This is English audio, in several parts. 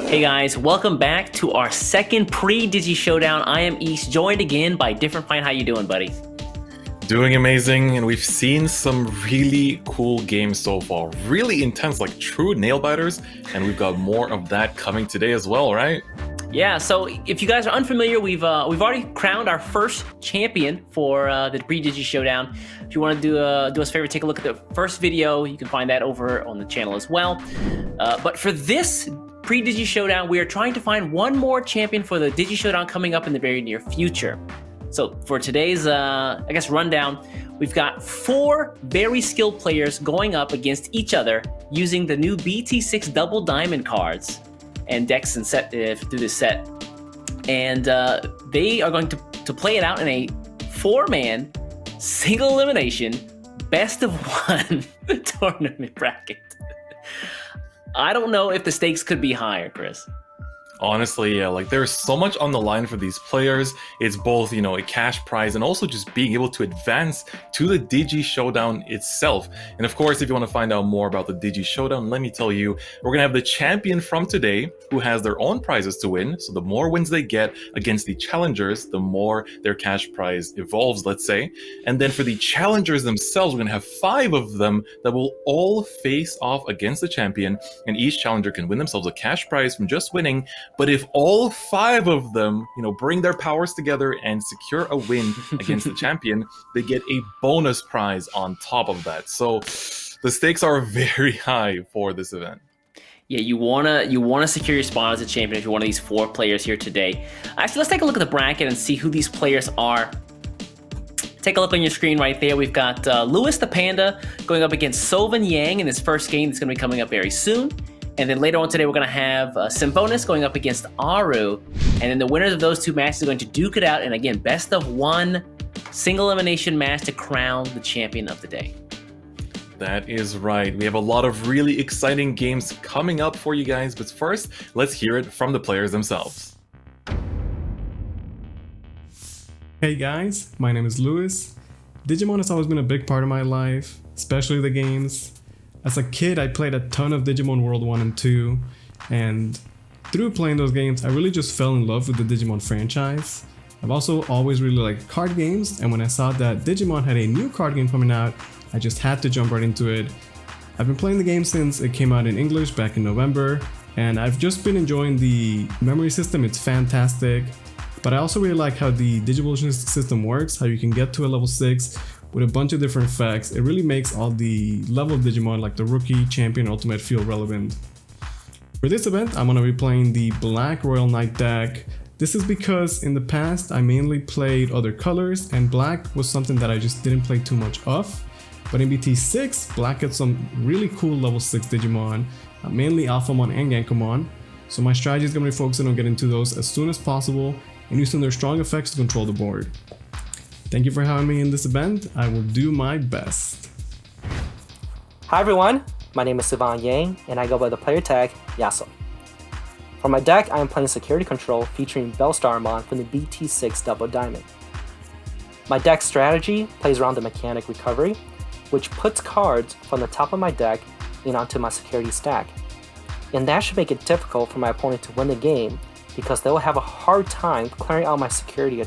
Hey guys, welcome back to our second pre-Digi-SHOWDOWN. I am East, joined again by Different Fight. How you doing, buddy? Doing amazing, and we've seen some really cool games so far. Really intense, like true nail-biters, and we've got more of that coming today as well, right? Yeah, so if you guys are unfamiliar, we've already crowned our first champion for the pre-Digi-SHOWDOWN. If you want to do us a favor, take a look at the first video. You can find that over on the channel as well. But for this pre-Digi-SHOWDOWN, we are trying to find one more champion for the Digi-SHOWDOWN coming up in the very near future. So for today's, rundown, we've got 4 very skilled players going up against each other using the new BT6 double diamond cards and decks and set through this set. And they are going to play it out in a 4-man, single elimination, best of 1 tournament bracket. I don't know if the stakes could be higher, Chris. Honestly, yeah, like there's so much on the line for these players. It's both, a cash prize and also just being able to advance to the Digi-SHOWDOWN itself. And of course, if you want to find out more about the Digi-SHOWDOWN, let me tell you, we're going to have the champion from today who has their own prizes to win. So the more wins they get against the challengers, the more their cash prize evolves, let's say. And then for the challengers themselves, we're going to have 5 of them that will all face off against the champion. And each challenger can win themselves a cash prize from just winning. But if all 5 of them, bring their powers together and secure a win against the champion, they get a bonus prize on top of that. So the stakes are very high for this event. Yeah, you wanna secure your spot as a champion if you're one of these 4 players here today. Actually, let's take a look at the bracket and see who these players are. Take a look on your screen right there. We've got Lewis the Panda going up against Sylvan Yang in his first game that's going to be coming up very soon. And then later on today, we're going to have Symphonis going up against Aru. And then the winners of those 2 matches are going to duke it out. And again, best of 1 single elimination match to crown the champion of the day. That is right. We have a lot of really exciting games coming up for you guys. But first, let's hear it from the players themselves. Hey guys, my name is Lewis. Digimon has always been a big part of my life, especially the games. As a kid, I played a ton of Digimon World 1 and 2, and through playing those games, I really just fell in love with the Digimon franchise. I've also always really liked card games, and when I saw that Digimon had a new card game coming out, I just had to jump right into it. I've been playing the game since it came out in English back in November, and I've just been enjoying the memory system. It's fantastic, but I also really like how the Digivolution system works, how you can get to a level 6 with a bunch of different effects. It really makes all the level of Digimon like the Rookie, Champion, Ultimate feel relevant. For this event, I'm going to be playing the Black Royal Knight deck. This is because in the past I mainly played other colors and black was something that I just didn't play too much of. But in BT6, black gets some really cool level 6 Digimon, mainly Alphamon and Gankomon. So my strategy is going to be focusing on getting to those as soon as possible and using their strong effects to control the board. Thank you for having me in this event. I will do my best. Hi everyone, my name is Sylvan Yang and I go by the player tag Yasuo. For my deck, I am playing Security Control featuring Bellstarmon from the BT6 Double Diamond. My deck strategy plays around the mechanic Recovery, which puts cards from the top of my deck and onto my security stack. And that should make it difficult for my opponent to win the game because they will have a hard time clearing out my security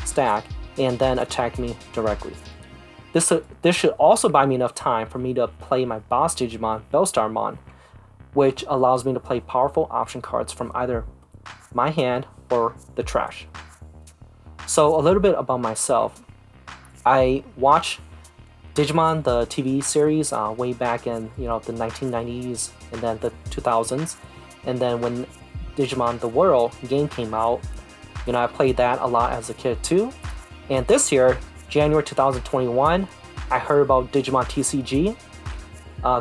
stack and then attack me directly. This should also buy me enough time for me to play my boss Digimon, Bellstarmon, which allows me to play powerful option cards from either my hand or the trash. So a little bit about myself. I watched Digimon, the TV series, way back in the 1990s and then the 2000s. And then when Digimon The World game came out, I played that a lot as a kid too. And this year, January 2021, I heard about Digimon TCG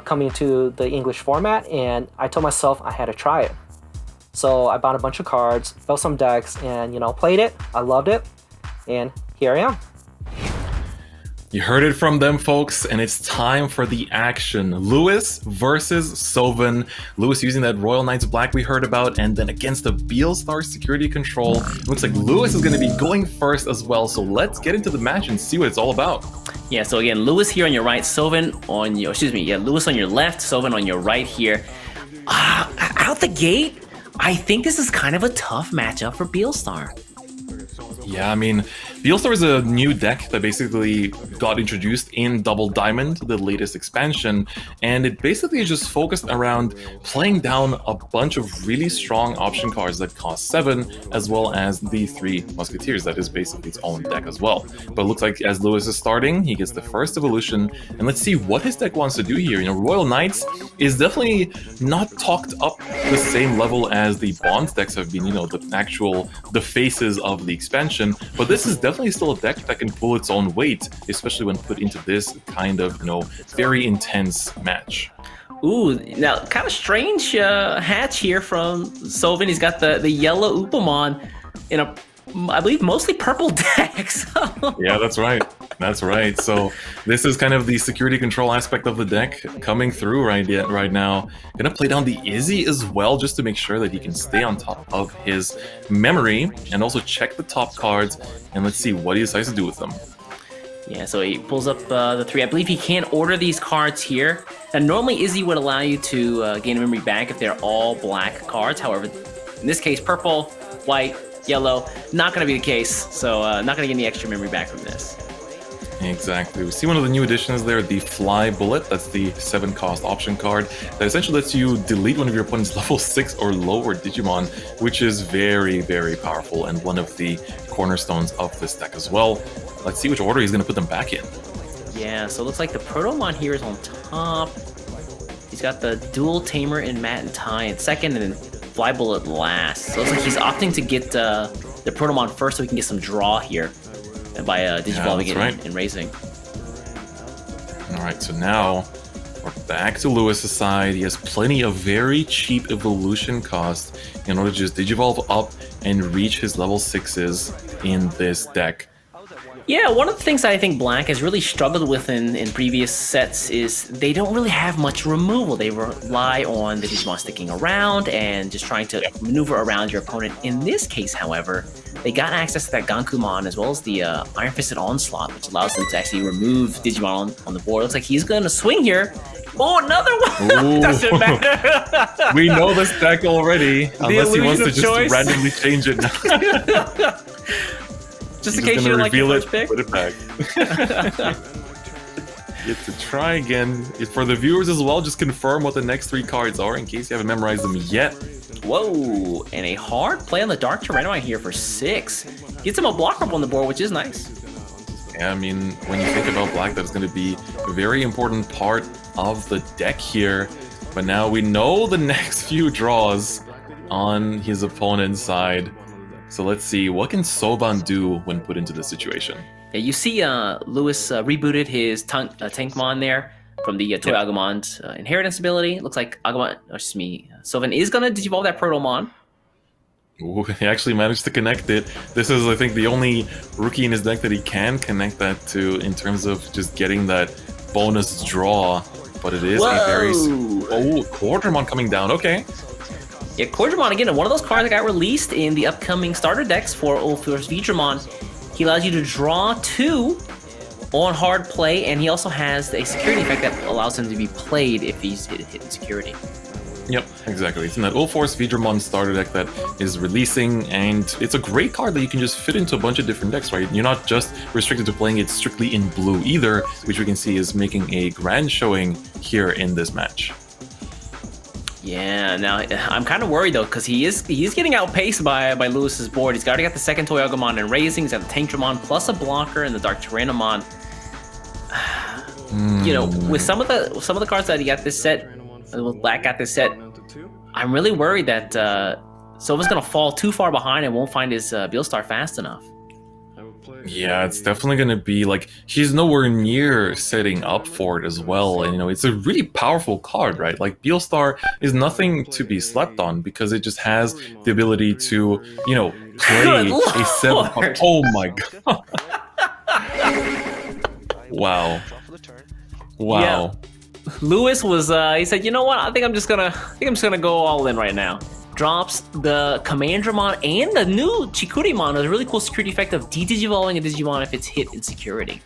coming to the English format, and I told myself I had to try it. So I bought a bunch of cards, built some decks, and played it. I loved it, and here I am. You heard it from them, folks, and it's time for the action. Lewis versus Sylvan. Lewis using that Royal Knights Black we heard about, and then against the Beelstar Security Control. It looks like Lewis is going to be going first as well, so let's get into the match and see what it's all about. Yeah, so again, Lewis here on your right, Sylvan on your, Lewis on your left, Sylvan on your right here. Out the gate, I think this is kind of a tough matchup for Beelstar. Yeah, I mean, Beelstar is a new deck that basically got introduced in Double Diamond, the latest expansion, and it basically is just focused around playing down a bunch of really strong option cards that cost 7, as well as the 3 Musketeers. That is basically its own deck as well. But it looks like as Lewis is starting, he gets the first evolution, and let's see what his deck wants to do here. You know, Royal Knights is definitely not talked up the same level as the Bonds decks have been, you know, the faces of the expansion. But this is definitely still a deck that can pull its own weight, especially when put into this kind of, you know, very intense match. Ooh, now kind of strange hatch here from Sylvan. He's got the yellow Upamon in a, I believe, mostly purple decks. Yeah, that's right. That's right. So this is kind of the security control aspect of the deck coming through right now. Gonna play down the Izzy as well, just to make sure that he can stay on top of his memory and also check the top cards. And let's see what he decides to do with them. Yeah, so he pulls up the 3. I believe he can order these cards here. And normally Izzy would allow you to gain a memory back if they're all black cards. However, in this case, purple, white, yellow, not going to be the case. So not going to get any extra memory back from this. Exactly. We see one of the new additions there, the Fly Bullet. That's the 7-cost option card that essentially lets you delete one of your opponent's level 6 or lower Digimon, which is very, very powerful and one of the cornerstones of this deck as well. Let's see which order he's going to put them back in. Yeah, so it looks like the Protomon here is on top. He's got the Dual Tamer and Matt and Ty in second, and then Fly Bullet last. So it looks like he's opting to get the Protomon first so we can get some draw here. And by digivolving it and raising. Alright, so now we're back to Lewis's side. He has plenty of very cheap evolution cost in order to just digivolve up and reach his level 6s in this deck. Yeah, one of the things that I think Black has really struggled with in previous sets is they don't really have much removal. They rely on the Digimon sticking around and just trying to maneuver around your opponent. In this case, however, they got access to that Gankumon as well as the Iron Fisted Onslaught, which allows them to actually remove Digimon on the board. Looks like he's going to swing here. Oh, another one! Doesn't matter. We know this deck already, unless he wants to just randomly change it now. Just in case you don't like your first pick. Put it back. Get to try again. For the viewers as well, just confirm what the next 3 cards are in case you haven't memorized them yet. Whoa, and a hard play on the Dark Tyrannomon here for 6. Gets him a blocker up on the board, which is nice. Yeah, I mean, when you think about Black, that's going to be a very important part of the deck here. But now we know the next few draws on his opponent's side. So let's see, what can Soban do when put into this situation? Yeah, you see Lewis rebooted his Tankmon there from the Toy Agumon's inheritance ability. It looks like Soban is going to digivolve that Protomon. Ooh, he actually managed to connect it. This is, I think, the only rookie in his deck that he can connect that to in terms of just getting that bonus draw. But it is a very... Oh, Quartermon coming down, okay. Yeah, Quartermon, again, one of those cards that got released in the upcoming starter decks for Ulforce Vidramon. He allows you to draw 2 on hard play, and he also has a security effect that allows him to be played if he's hit in security. Yep, exactly. It's in that Ulforce Vidramon starter deck that is releasing, and it's a great card that you can just fit into a bunch of different decks, right? You're not just restricted to playing it strictly in blue either, which we can see is making a grand showing here in this match. Yeah, now I'm kind of worried though, because he is getting outpaced by Lewis's board. He's already got the second Toy Agumon and raising. He's got the Tankdramon plus a blocker and the Dark Tyrannomon. You know, with some of the cards that he got this set, Black got this set, I'm really worried that Silva's gonna fall too far behind and won't find his Beelstar fast enough. Yeah, it's definitely going to be like, he's nowhere near setting up for it as well. And, you know, it's a really powerful card, right? Like, Beelstar is nothing to be slept on because it just has the ability to, you know, play a 7. Oh my god. Wow. Wow. Yeah. Lewis was, he said, you know what? I think I'm just gonna go all in right now. Drops the Commandramon and the new Chikurimon, a really cool security effect of de-digivolving a Digimon if it's hit in security.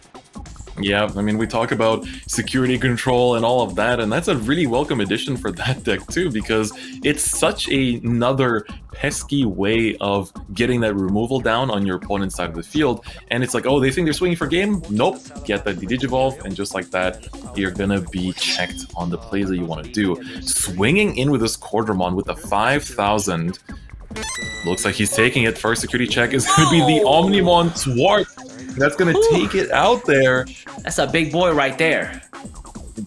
Yeah, I mean, we talk about security control and all of that, and that's a really welcome addition for that deck too, because it's such another pesky way of getting that removal down on your opponent's side of the field. And it's like, oh, they think they're swinging for game? Nope. Get that Digivolve, and just like that, you're gonna be checked on the plays that you want to do. Swinging in with this Quartermon with the 5,000. Looks like he's taking it. First security check is gonna be the Omnimon Thwart. That's gonna take it out there. That's a big boy right there.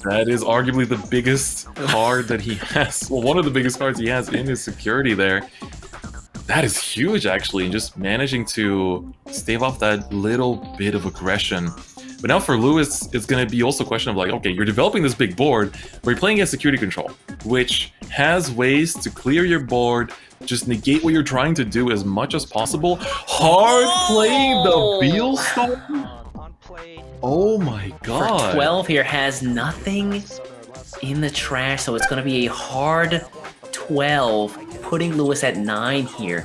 That is arguably the biggest card that he has. Well, one of the biggest cards he has in his security there. That is huge, actually, and just managing to stave off that little bit of aggression. But now for Lewis, it's going to be also a question of like, okay, you're developing this big board, but you're playing against security control, which has ways to clear your board, just negate what you're trying to do as much as possible. Hard playing the Beelstorm? Oh my god. For 12 here has nothing in the trash, so it's going to be a hard 12, putting Lewis at 9 here.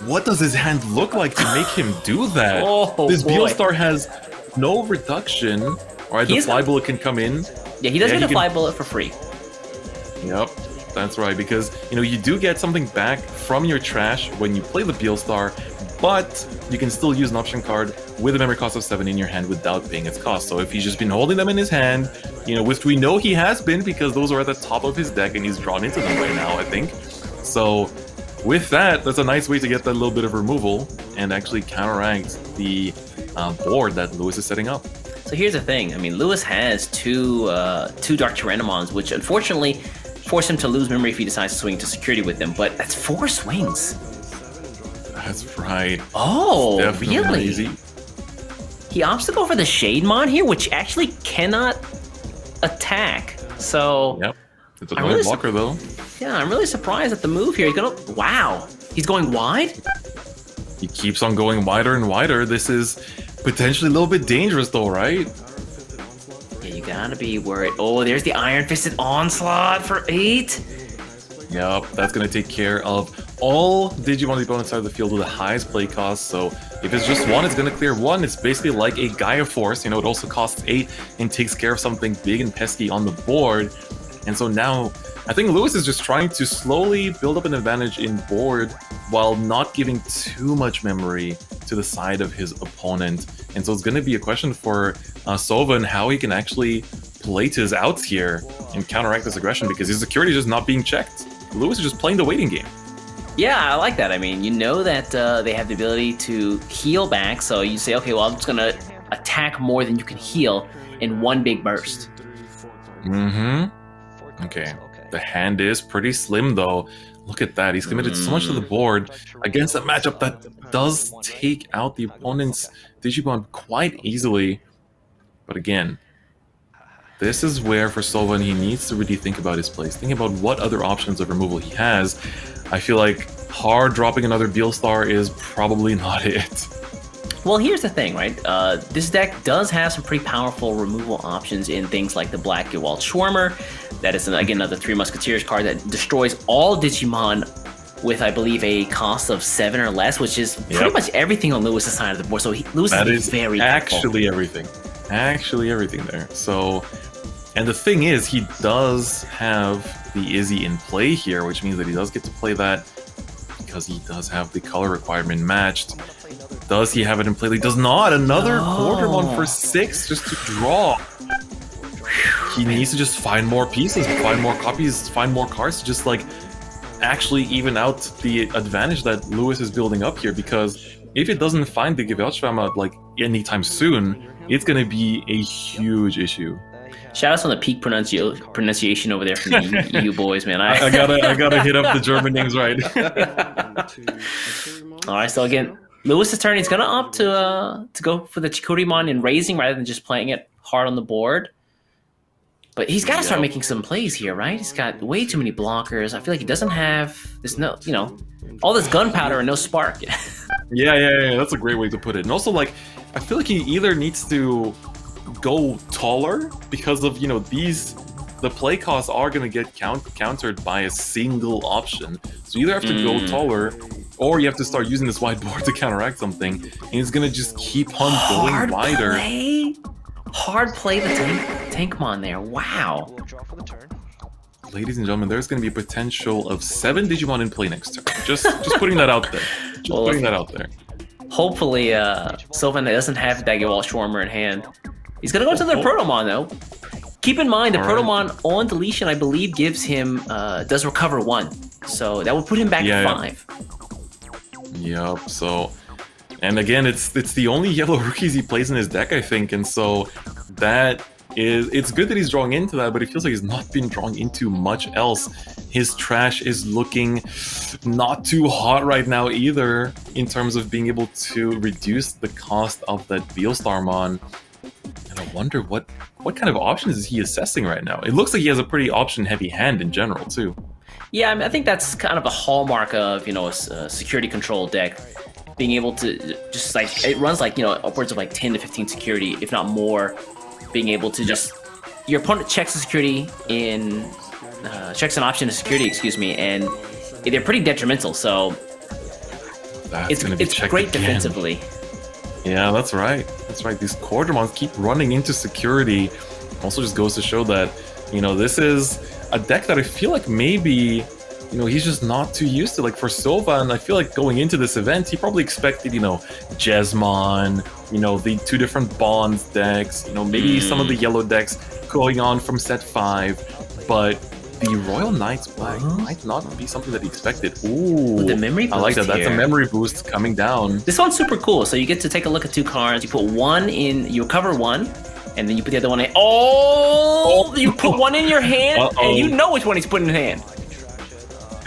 What does his hand look like to make him do that? Oh, this boy. Beelstar has no reduction. Alright, the fly bullet can come in. Yeah, he does get a fly bullet for free. Yep, that's right, because you know you do get something back from your trash when you play the Beelstar, but you can still use an option card with a memory cost of 7 in your hand without paying its cost. So if he's just been holding them in his hand, you know, which we know he has been because those are at the top of his deck and he's drawn into them right now, I think. So with that, that's a nice way to get that little bit of removal and actually counteract the board that Lewis is setting up. So here's the thing. I mean, Lewis has two Dark Tyrannomons, which unfortunately force him to lose memory if he decides to swing to security with them. But that's 4 swings. That's right. Oh, really? Easy. He opts to go for the Shademon here, which actually cannot attack. So yep, it's a really blocker though. Yeah, I'm really surprised at the move here. He's gonna, wow, he's going wide? He keeps on going wider and wider. This is potentially a little bit dangerous though, right? Yeah, you gotta be worried. Oh, there's the Iron Fisted Onslaught for 8. Yep, that's gonna take care of all Digimon on the opponent's side of the field with the highest play cost. So if it's just 1, it's gonna clear 1. It's basically like a Gaia Force, you know, it also costs 8 and takes care of something big and pesky on the board. And so now, I think Lewis is just trying to slowly build up an advantage in board while not giving too much memory to the side of his opponent. And so it's gonna be a question for Sova and how he can actually play to his outs here and counteract this aggression, because his security is just not being checked. Lewis is just playing the waiting game. Yeah, I like that. I mean, you know that they have the ability to heal back, so you say, okay, well, I'm just gonna attack more than you can heal in one big burst. Mm-hmm. Okay. The hand is pretty slim, though. Look at that. He's committed so much to the board against a matchup that does take out the opponent's Digimon quite easily. But again, this is where, for Sylvan, he needs to really think about his plays. Think about what other options of removal he has. I feel like hard dropping another Beelstar is probably not it. Well, here's the thing, right? This deck does have some pretty powerful removal options in things like the Black Gewalt Schwarmer. That is, again, another 3 Musketeers card that destroys all Digimon with, I believe, a cost of 7 or less, which is pretty much everything on Lewis's side of the board. So Lewis is very actually everything. Actually everything there. So, and the thing is, he does have the Izzy in play here, which means that he does get to play that because he does have the color requirement matched. Does he have it in play? He does not. Another quarter one for 6 just to draw. He needs to just find more pieces, find more copies, find more cards to just like actually even out the advantage that Lewis is building up here, because if it doesn't find the Gewaltschwammer like anytime soon, it's going to be a huge issue. Shout outs on the peak pronunciation over there from the EU boys, man. I gotta hit up the German names right. All right, so again, Lewis's turn. He's gonna opt to go for the Chikurimon in raising rather than just playing it hard on the board. But he's got to start making some plays here, right? He's got way too many blockers. I feel like he doesn't have this, all this gunpowder and no spark. Yeah. That's a great way to put it. And also, like, I feel like he either needs to go taller because of, the play costs are going to get countered by a single option. So you either have to go taller, or you have to start using this wide board to counteract something. And he's going to just keep on going wider. Play? Hard play the Tankmon there. Wow. We'll draw for the turn. Ladies and gentlemen, there's going to be a potential of 7 Digimon in play next turn. Just putting that out there. Just Well, putting that out there. Hopefully, Sylvan doesn't have Daggerwall Schwarmer in hand. He's gonna go to the Protomon though. Keep in mind, the Protomon on deletion, I believe, gives him does recover 1, so that would put him back at 5. Yep. So, and again, it's the only yellow rookies he plays in his deck, I think, and so that is it's good that he's drawing into that, but it feels like he's not been drawing into much else. His trash is looking not too hot right now either, in terms of being able to reduce the cost of that Beelstarmon. And I wonder what kind of options is he assessing right now? It looks like he has a pretty option-heavy hand in general too. Yeah, I mean, I think that's kind of a hallmark of, you know, a security control deck. Being able to just like, it runs like, you know, upwards of like 10 to 15 security, if not more. Being able to just, your opponent checks the security in, checks an option in security, excuse me, and they're pretty detrimental, so it's great defensively. Yeah, that's right. That's right. These Quadramons keep running into security. Also just goes to show that, you know, this is a deck that I feel like maybe, you know, he's just not too used to. Like for Sylvan, I feel like going into this event, he probably expected, you know, Jesmon, you know, the 2 different Bonds decks, you know, maybe some of the yellow decks going on from set 5, but the Royal Knights Black might not be something that he expected. Ooh, the memory boost I like that. That's here. a memory boost coming down. This one's super cool. So you get to take a look at 2 cards. You put 1 in, you recover 1, and then you put the other one in. Oh! You put 1 in your hand, and you know which one he's putting in hand.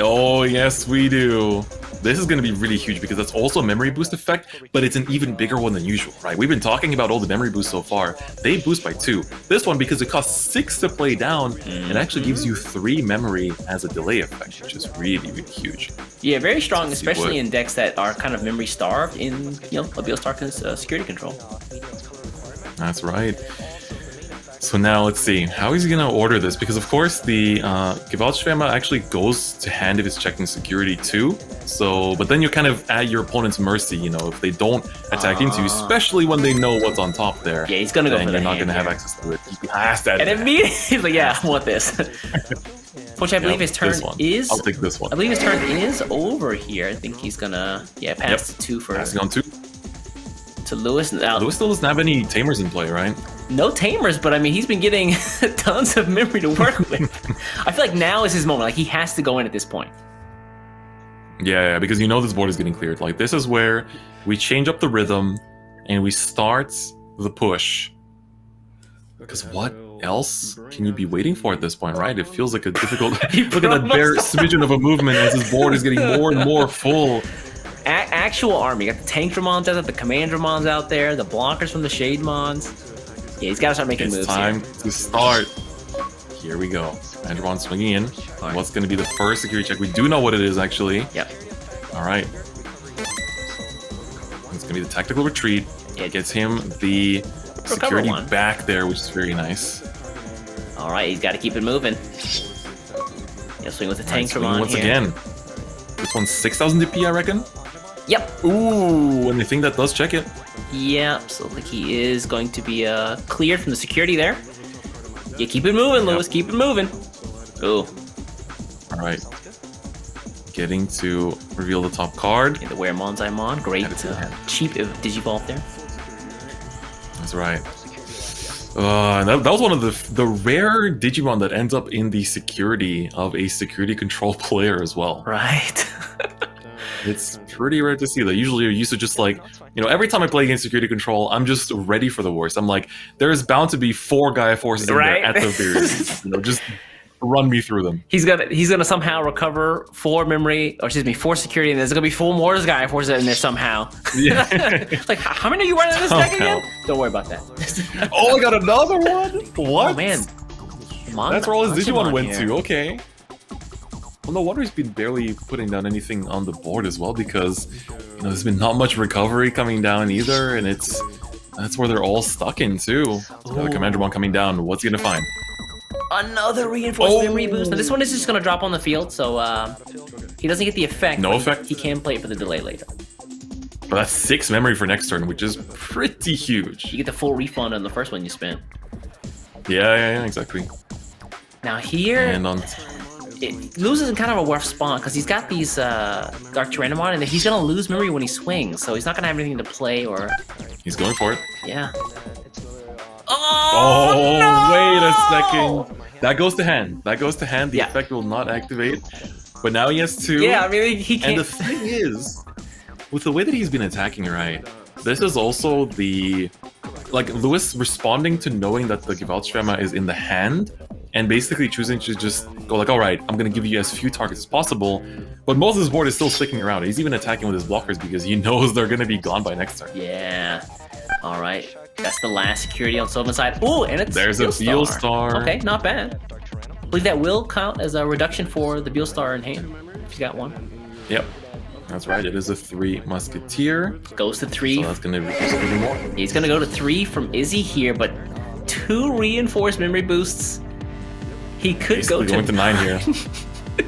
Oh, yes, we do. This is going to be really huge because that's also a memory boost effect, but it's an even bigger one than usual, right? We've been talking about all the memory boosts so far. They boost by 2. This one, because it costs 6 to play down, it actually gives you 3 memory as a delay effect, which is really, really huge. Yeah, very strong, especially in decks that are kind of memory starved in, you know, a Beelstar's security control. That's right. So now let's see, how is he going to order this? Because of course the Gewaltschwärmer actually goes to hand if it's checking security too. So, but then you're kind of at your opponent's mercy, you know, if they don't attack into you, especially when they know what's on top there. Yeah, he's going to go for the you're not hand going to have access to it. He has that. And immediately, he's like, yeah, I want this. Which I believe his turn is... I'll take this one. I believe his turn is over here. I think he's going to, pass to 2 for... Passing on 2. To Lewis. Now, Lewis still doesn't have any Tamers in play, right? No Tamers, but I mean, he's been getting tons of memory to work with. I feel like now is his moment. Like, he has to go in at this point. Yeah, because you know this board is getting cleared. Like, this is where we change up the rhythm and we start the push. Because what else can you be waiting for at this point, right? It feels like a difficult... Look at that bare smidgen of a movement as his board is getting more and more full. Actual army. You got the Tankdramons out there, the Commandramons out there, the blockers from the Shademons. Yeah, he's got to start making moves. It's time to start. Here we go. Commandramon swinging in. Right. What's going to be the first security check? We do know what it is, actually. Yep. All right. It's going to be the tactical retreat. It gets him the security back there, which is very nice. All right, he's got to keep it moving. Yeah, swing with the Tankdramon once here. again. This one's 6,000 DP, I reckon. Yep. Ooh, and I think that does check it. Yep, so like he is going to be cleared from the security there. Yeah, keep it moving, Lewis. Keep it moving. Ooh. All right. Getting to reveal the top card. Yeah, the Weremonzaimon. Great, cheap Digivolve there. That's right. That was one of the rare Digimon that ends up in the security of a security control player as well. Right. It's pretty rare to see that. Usually you're used to just like, you know, every time I play against security control, I'm just ready for the worst. I'm like, there's bound to be 4 Gaia Forces in there at the very least. You know, just run me through them. He's gonna somehow recover 4 memory, or excuse me, 4 security, and there's gonna be 4 more Gaia Forces in there somehow. Yeah. Like, how many are you running in this deck again? Don't worry about that. Oh, I got another one? What? Oh man. That's where all his Digimon went to, okay. Well, no wonder he's been barely putting down anything on the board as well, because you know there's been not much recovery coming down either, and that's where they're all stuck in too. Commandramon coming down. What's he gonna find? Another reinforced memory boost. Now this one is just gonna drop on the field, so he doesn't get the effect. No effect. He can play it for the delay later. But that's 6 memory for next turn, which is pretty huge. You get the full refund on the first one you spent. Yeah, exactly. Now here, And on it loses in kind of a rough spot because he's got these Dark Tyrannomon, and he's gonna lose memory when he swings, so he's not gonna have anything to play or. he's going for it. Yeah. Oh, no! wait a second. That goes to hand. That goes to hand. The Yeah. effect will not activate. But now he has 2. Yeah, I mean he can't. And the thing is, with the way that he's been attacking, right? This is also the like Lewis responding to knowing that the Gewaltschwärmer is in the hand, and basically choosing to just go like, all right, I'm gonna give you as few targets as possible. But most of his board is still sticking around. He's even attacking with his blockers because he knows they're gonna be gone by next turn. Yeah. All right. That's the last security on Sylvan's side. Oh, and it's There's a Beelstar. Okay, not bad. I believe that will count as a reduction for the Beelstar in hand, if you got one. Yep, that's right. It is a 3 Musketeer. Goes to 3. So that's gonna reduce it even more. He's gonna go to 3 from Izzy here, but 2 reinforced memory boosts. He could Basically go going to to 9 here.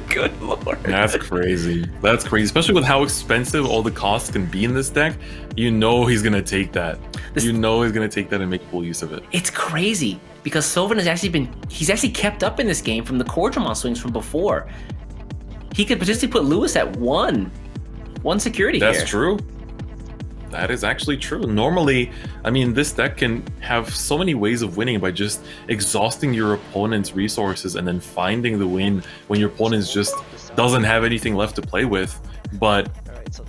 Good lord. That's crazy. That's crazy, especially with how expensive all the costs can be in this deck. You know he's gonna take that. You know he's gonna take that and make full use of it. It's crazy because Sylvan he's actually kept up in this game from the Cordramon swings from before. He could potentially put Lewis at 1 security here. That's true. That is actually true. Normally, I mean, this deck can have so many ways of winning by just exhausting your opponent's resources and then finding the win when your opponent just doesn't have anything left to play with. But,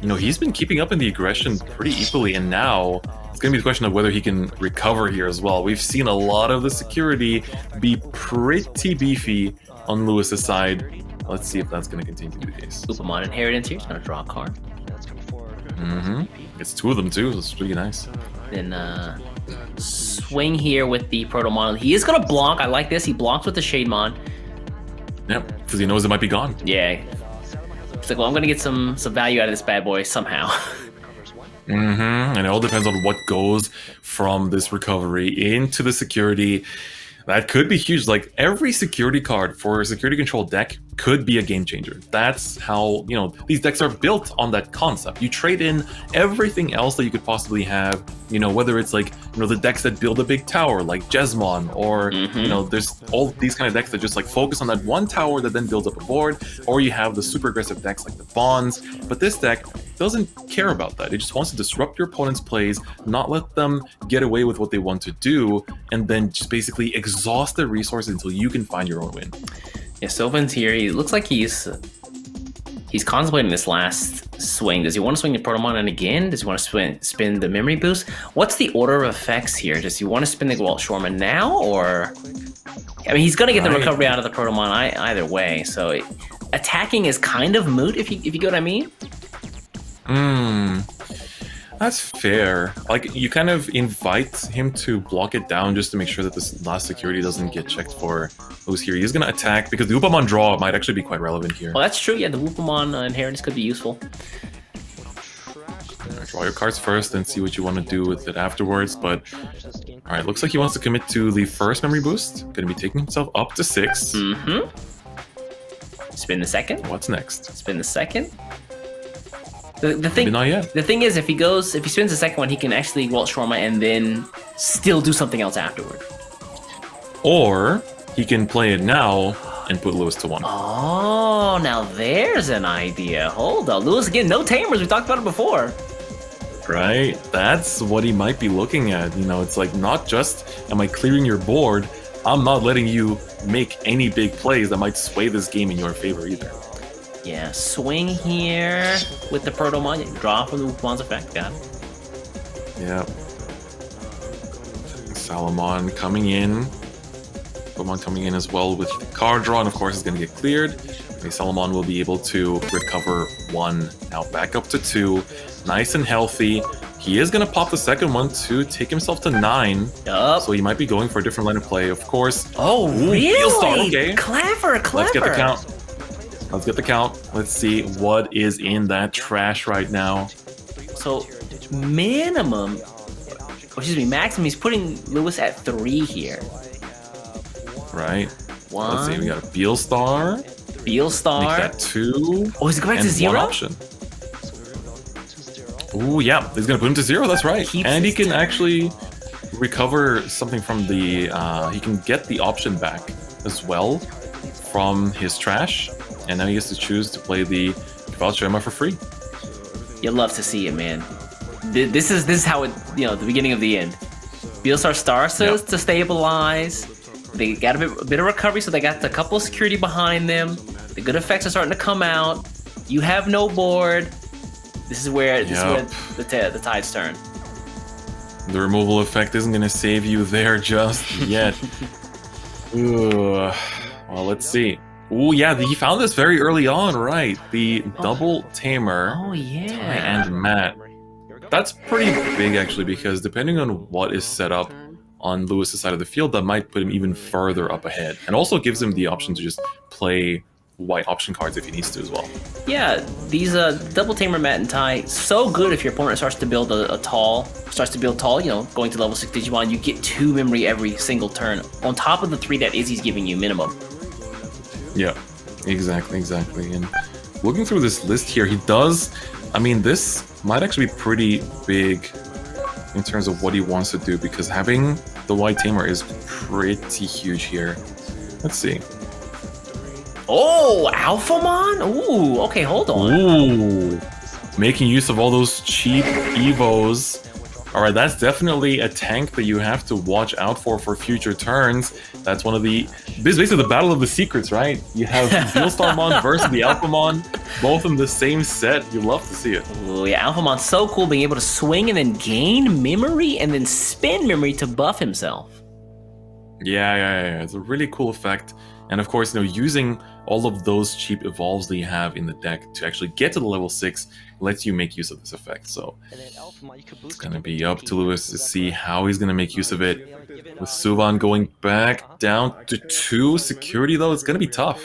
you know, he's been keeping up in the aggression pretty equally, and now it's going to be the question of whether he can recover here as well. We've seen a lot of the security be pretty beefy on Lewis's side. Let's see if that's going to continue to be the case. Upamon Inheritance here. He's going to draw a card. It's 2 of them too, so it's pretty nice. Then swing here with the Protomon. He is going to block. I like this. He blocks with the Shademon. Yep, because he knows it might be gone. Yeah. He's like, well, I'm going to get some value out of this bad boy somehow. And it all depends on what goes from this recovery into the security. That could be huge. Like, every security card for a security control deck could be a game changer. That's how, you know, these decks are built on that concept. You trade in everything else that you could possibly have, you know, whether it's like, you know, the decks that build a big tower like Jesmon, or, you know, there's all these kind of decks that just like focus on that one tower that then builds up a board, or you have the super aggressive decks like the Bonds. But this deck doesn't care about that. It just wants to disrupt your opponent's plays, not let them get away with what they want to do, and then just basically exhaust their resources until you can find your own win. Yeah, Sylvan's here. He looks like he's contemplating this last swing. Does he want to swing the Protomon again? Does he want to spin the memory boost? What's the order of effects here? Does he want to spin the Gewaltschwärmer now, or? I mean, he's going to get the recovery out of the Protomon either way. So attacking is kind of moot, if you get what I mean. That's fair. Like, you kind of invite him to block it down just to make sure that this last security doesn't get checked for who's here. He's going to attack because the Upamon draw might actually be quite relevant here. Well, that's true. Yeah, the Upamon inheritance could be useful. Draw your cards first and see what you want to do with it afterwards. But, all right, looks like he wants to commit to the first memory boost. Going to be taking himself up to 6. Spin the second. What's next? Spin the second. The thing, Maybe not yet. The thing is, if he spins the second one, he can actually Gewaltschwärmer and then still do something else afterward. Or he can play it now and put Lewis to 1. Oh, now there's an idea. Hold on, Lewis again. No tamers. We talked about it before. Right? That's what he might be looking at. You know, it's like, not just am I clearing your board, I'm not letting you make any big plays that might sway this game in your favor either. Yeah, swing here with the Protomon. Draw from the Upamon's effect. Got it. Yeah. Salamon coming in. Upamon coming in as well with the card draw, and of course is going to get cleared. Okay, Salamon will be able to recover 1. Now back up to 2. Nice and healthy. He is going to pop the second one to take himself to 9. Yup. So he might be going for a different line of play, of course. Oh, Ooh, really? Beelstar, okay. Clever. Let's get the count. Let's get the count. Let's see what is in that trash right now. So, maximum, he's putting Lewis at 3 here. Right. 1. Let's see, we got a Beelstar. Make that 2. Oh, is it going back to and 0? 1 option. Ooh, yeah, he's gonna put him to 0. That's right. Keeps And he his can actually recover something from the. He can get the option back as well from his trash, and now he gets to choose to play the Voucher for free. You'll love to see it, man. This is how it, the beginning of the end. Beelstar starts to stabilize. They got a bit of recovery, so they got a couple of security behind them. The good effects are starting to come out. You have no board. This is where the tides turn. The removal effect isn't going to save you there just yet. Ooh. Well, let's see. Ooh, yeah, he found this very early on, right? The double tamer. Oh, yeah. Ty and Matt. That's pretty big, actually, because depending on what is set up on Lewis's side of the field, that might put him even further up ahead. And also gives him the option to just play white option cards if he needs to as well. Yeah, these double tamer Matt and Ty, so good if your opponent starts to build tall, going to level 6 Digimon, you get 2 memory every single turn, on top of the 3 that Izzy's giving you minimum. Yeah, exactly. And looking through this list here, he does, this might actually be pretty big in terms of what he wants to do, because having the white tamer is pretty huge here. Let's see. Oh, Alphamon? Ooh, okay, hold on. Ooh, making use of all those cheap Evos. All right, that's definitely a tank that you have to watch out for future turns. That's one of basically the battle of the secrets, right? You have Beelstarmon versus the Alphamon, both in the same set. You love to see it. Ooh, yeah, Alphamon's so cool, being able to swing and then gain memory and then spend memory to buff himself. Yeah. It's a really cool effect. And of course, using all of those cheap evolves that you have in the deck to actually get to the level 6 lets you make use of this effect. So it's going to be up to Lewis to see how he's going to make use of it. With Suvan going back down to 2 security, though, it's going to be tough.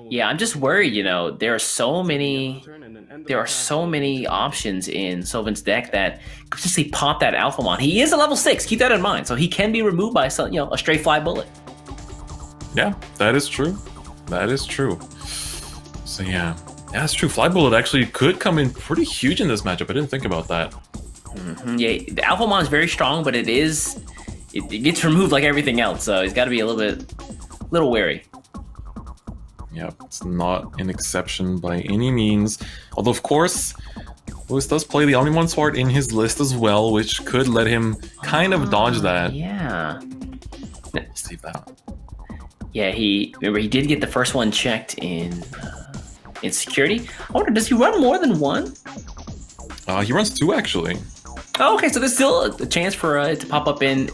Yeah, I'm just worried, there are so many options in Sylvan's deck that could potentially pop that Alphamon. He is a level 6, keep that in mind. So he can be removed by a stray fly bullet. Yeah, that is true. So yeah, that's true. Fly Bullet actually could come in pretty huge in this matchup. I didn't think about that. Mm-hmm. Yeah, the Alphamon is very strong, but it gets removed like everything else. So he's got to be a little wary. Yeah, it's not an exception by any means. Although, of course, Lewis does play the Omnimon Sword in his list as well, which could let him kind of dodge that. Yeah. Let's see that. Yeah, he did get the first one checked in security. I wonder, does he run more than one? He runs 2 actually. Oh, okay, so there's still a chance for it to pop up in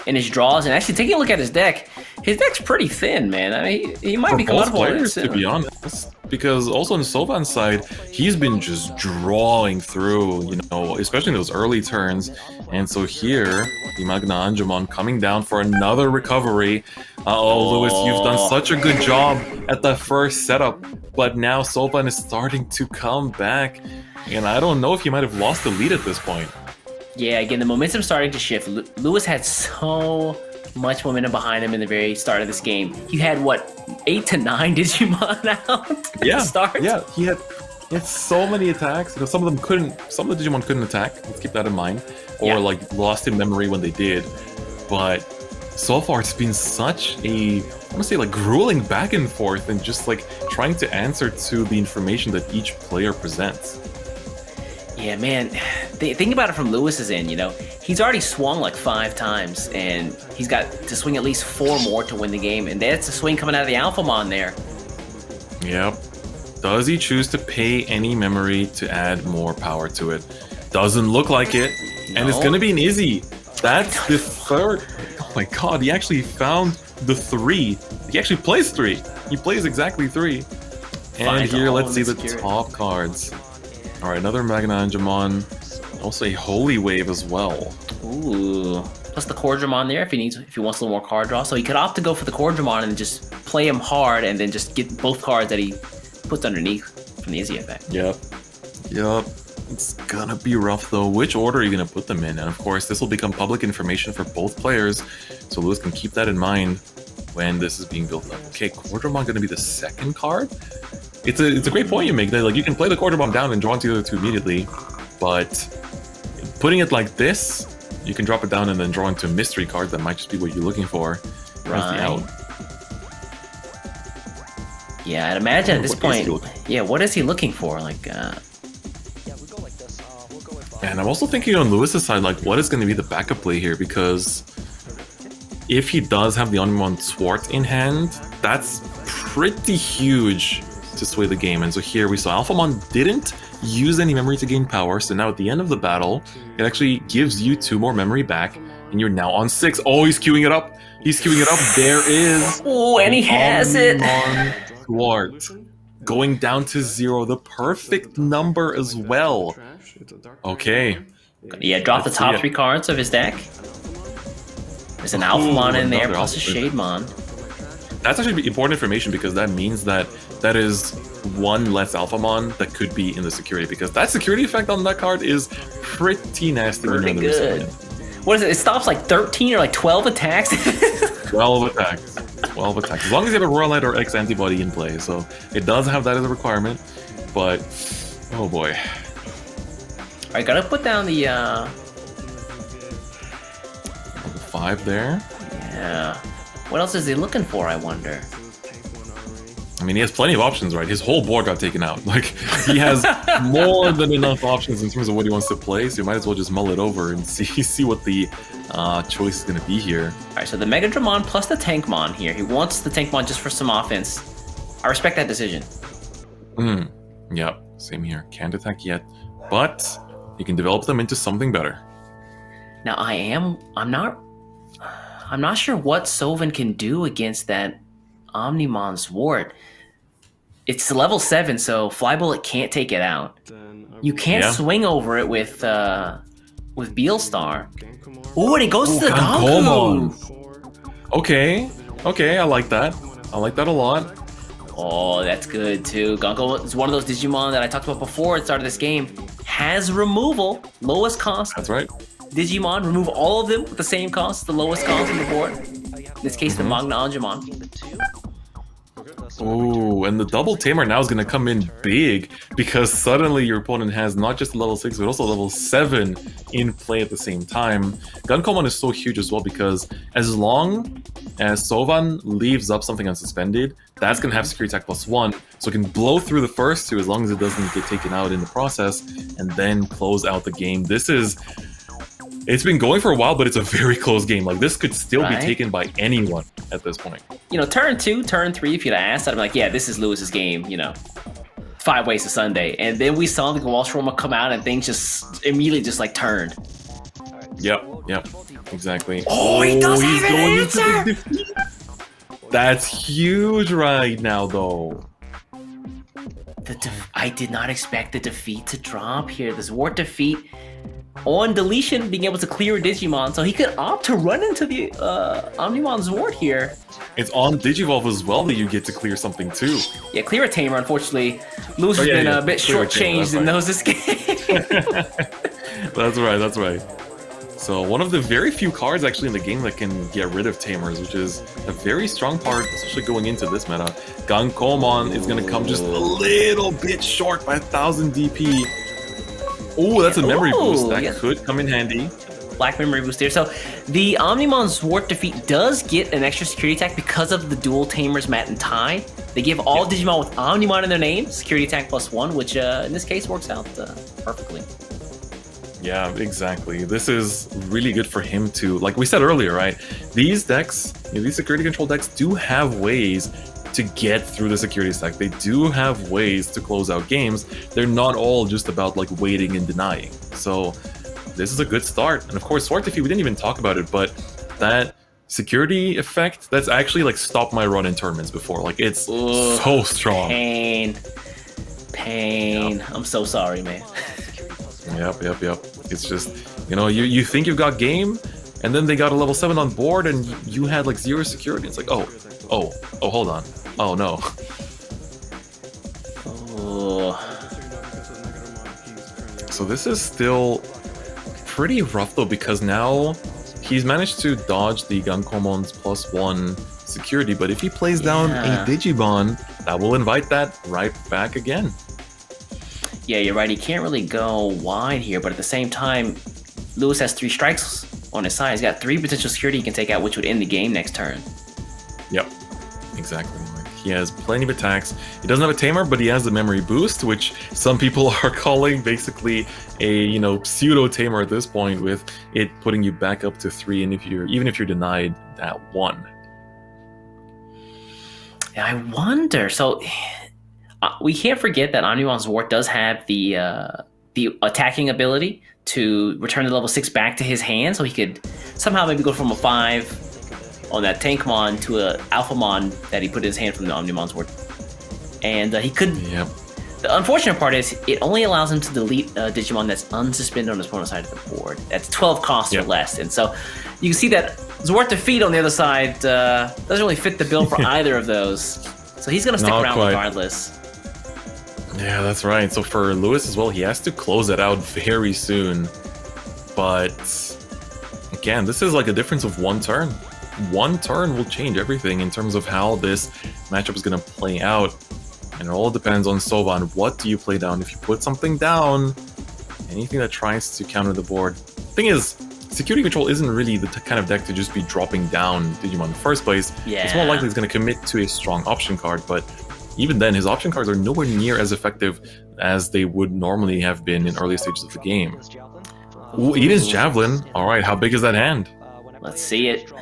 his draws. And actually, taking a look at his deck's pretty thin, man. He might be both players, soon. to be honest. Because also on Sylvan's side, he's been just drawing through, especially in those early turns. And so here, the Magna Angemon coming down for another recovery. Lewis, you've done such a good job at the first setup, but now Sylvan is starting to come back. And I don't know if he might have lost the lead at this point. Yeah, again, the momentum's starting to shift. Lewis had so much momentum behind him in the very start of this game. You had, 8 to 9 Digimon out at the start? Yeah, he had so many attacks. Some of the Digimon couldn't attack. Let's keep that in mind. Or lost in memory when they did. But so far it's been such a, grueling back and forth and just trying to answer to the information that each player presents. Yeah, man. Think about it from Lewis's end, He's already swung 5 times, and he's got to swing at least 4 more to win the game, and that's a swing coming out of the Alphamon there. Yep. Does he choose to pay any memory to add more power to it? Doesn't look like it. No. And it's going to be an Izzy. That's the third. Oh my god, he actually found the 3. He actually plays 3. He plays exactly 3. And here, let's see the top cards. All right, another Magna Angemon. Also a Holy Wave as well. Ooh. Plus the Cordramon there if he wants a little more card draw. So he could opt to go for the Cordramon and just play him hard and then just get both cards that he puts underneath from the Izzy effect. Yep. It's gonna be rough though. Which order are you gonna put them in? And of course, this will become public information for both players, so Lewis can keep that in mind when this is being built up. Okay, Cordramon gonna be the second card? It's a great point you make. That you can play the Cordramon down and draw into the other 2 immediately, But putting it like this, you can drop it down and then draw into a mystery card that might just be what you're looking for. Right. The out. Yeah, I'd imagine at this point. Yeah, what is he looking for? Like, Yeah, we go like this. We'll go with. And I'm also thinking on Lewis's side, like, what is going to be the backup play here? Because if he does have the Omnimon Swart in hand, that's pretty huge to sway the game. And so here we saw Alphamon didn't use any memory to gain power, so now at the end of the battle, it actually gives you 2 more memory back, and you're now on 6. Oh, he's queuing it up. He's queuing it up. There is. oh, and he has it. Omnimon Swart going down to 0, the perfect number as well. Okay. Yeah, drop the top 3 cards of his deck. There's an Alphamon in there, plus a Shademon. That's actually important information because that means that that is 1 less Alphamon that could be in the security, because that security effect on that card is pretty nasty. Pretty good. What is it? It stops like 13 or like 12 attacks? 12 attacks. 12 attacks. As long as you have a Royal Light or X antibody in play. So it does have that as a requirement. But, oh boy. Alright, gotta put down the 5 there. Yeah. What else is he looking for, I wonder? I mean, he has plenty of options, right? His whole board got taken out. Like, he has more than enough options in terms of what he wants to play, so you might as well just mull it over and see what the choice is going to be here. Alright, so the Mega Dramon plus the Tankmon here. He wants the Tankmon just for some offense. I respect that decision. Yep, same here. Can't attack yet, but you can develop them into something better. Now, I'm not sure what Sylvan can do against that Omnimon Swart. It's level 7, so Fly Bullet can't take it out. You can't swing over it with Beelstar. Oh, and it goes to the Gankomon. Okay, I like that. I like that a lot. Oh, that's good too. Gankomon is one of those Digimon that I talked about before at the start of this game. Has removal, lowest cost. That's right. Digimon, remove all of them with the same cost, the lowest cost on the board. In this case, the Magna Angemon. Oh, and the double tamer now is going to come in big because suddenly your opponent has not just level 6 but also level 7 in play at the same time. Gankomon is so huge as well because as long as Sovan leaves up something unsuspended, that's going to have security attack +1, so it can blow through the first 2 as long as it doesn't get taken out in the process and then close out the game. It's been going for a while, but it's a very close game. Like, this could still be taken by anyone at this point. You know, turn 2, turn 3, if you'd asked, I'd be like, yeah, this is Lewis's game, you know. 5 ways to Sunday. And then we saw the Gewaltschroma come out and things just immediately just like turned. Yep, exactly. Oh, he does have an answer! That's huge right now, though. I did not expect the defeat to drop here. This Swart defeat on deletion, being able to clear a Digimon, so he could opt to run into the Omnimon Swart here. It's on Digivolve as well that you get to clear something too. Yeah, clear a Tamer, unfortunately. Lewis has been a bit shortchanged in those this game. That's right. So one of the very few cards actually in the game that can get rid of Tamers, which is a very strong part, especially going into this meta. Gankomon is going to come just a little bit short by 1000 DP. Oh, that's a memory boost. That could come in handy. Black memory boost here. So the Omnimon Swart defeat does get an extra security attack because of the dual Tamers, Mat and Tai. They give all Digimon with Omnimon in their name security attack +1, which in this case works out perfectly. Yeah, exactly. This is really good for him to, like we said earlier, right? These decks, these security control decks do have ways to get through the security stack. They do have ways to close out games. They're not all just about like waiting and denying. So this is a good start. And of course, Swart defeat, we didn't even talk about it, but that security effect, that's actually like stopped my run in tournaments before. Like it's so strong. Pain. Yep. I'm so sorry, man. Yep. It's just, you think you've got game, and then they got a level 7 on board, and you had like 0 security. It's like, oh, hold on. Oh no. So this is still pretty rough though, because now he's managed to dodge the Gankomon's +1 security, but if he plays down a Digimon, that will invite that right back again. Yeah, you're right. He can't really go wide here, but at the same time, Lewis has 3 strikes on his side. He's got 3 potential security he can take out, which would end the game next turn. Yep, exactly. Like, he has plenty of attacks. He doesn't have a tamer, but he has the memory boost, which some people are calling basically a pseudo tamer at this point, with it putting you back up to 3, and even if you're denied that 1. Yeah, I wonder. So we can't forget that Omnimon Zwart does have the attacking ability to return the level 6 back to his hand, so he could somehow maybe go from a 5 on that Tankmon to a Alphamon that he put in his hand from the Omnimon Zwart. And he could... Yep. The unfortunate part is it only allows him to delete a Digimon that's unsuspended on his opponent's side of the board. That's 12 costs or less. And so you can see that Zwart defeat on the other side doesn't really fit the bill for either of those. So he's going to stick around regardless. Yeah, that's right. So for Lewis as well, he has to close it out very soon. But again, this is like a difference of 1 turn. 1 turn will change everything in terms of how this matchup is going to play out. And it all depends on Sovan. What do you play down? If you put something down, anything that tries to counter the board. Thing is, Security Control isn't really the kind of deck to just be dropping down Digimon in the first place. Yeah. It's more likely he's going to commit to a strong option card, but even then, his option cards are nowhere near as effective as they would normally have been in early stages of the game. Ooh, Eden's Javelin. Alright, how big is that hand? Let's see it.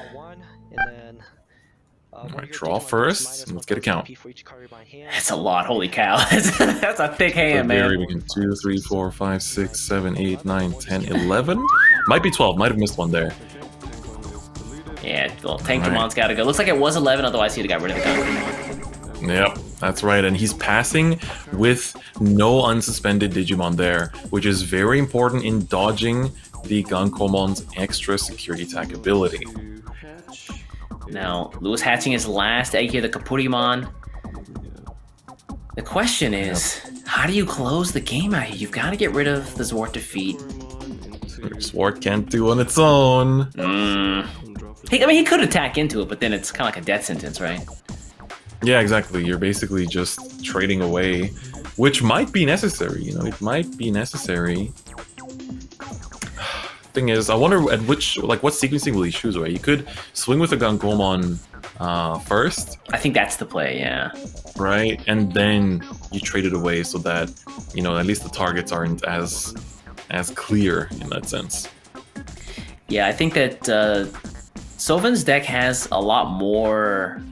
Alright, draw first. Let's get a count. That's a lot, holy cow. That's a thick hand, man. We can 2, 3, 4, 5, 6, 7, 8, 9, 10, 11? Might be 12, might have missed one there. Yeah, well, Tankmon's gotta go. Looks like it was 11, otherwise he'd have got rid of the gun. Yep, that's right, and he's passing with no unsuspended Digimon there, which is very important in dodging the Gankomon's extra security attack ability. Now, Lewis hatching his last egg here, the Kapurimon. The question is, how do you close the game out here? You've got to get rid of the Zwart defeat. Zwart can't do on its own. He could attack into it, but then it's kind of like a death sentence, right? Yeah, exactly. You're basically just trading away, which might be necessary. It might be necessary. Thing is, I wonder at what sequencing will he choose, right? You could swing with a Gankomon first. I think that's the play, yeah. Right? And then you trade it away so that, at least the targets aren't as clear in that sense. Yeah, I think that Sovan's deck has a lot more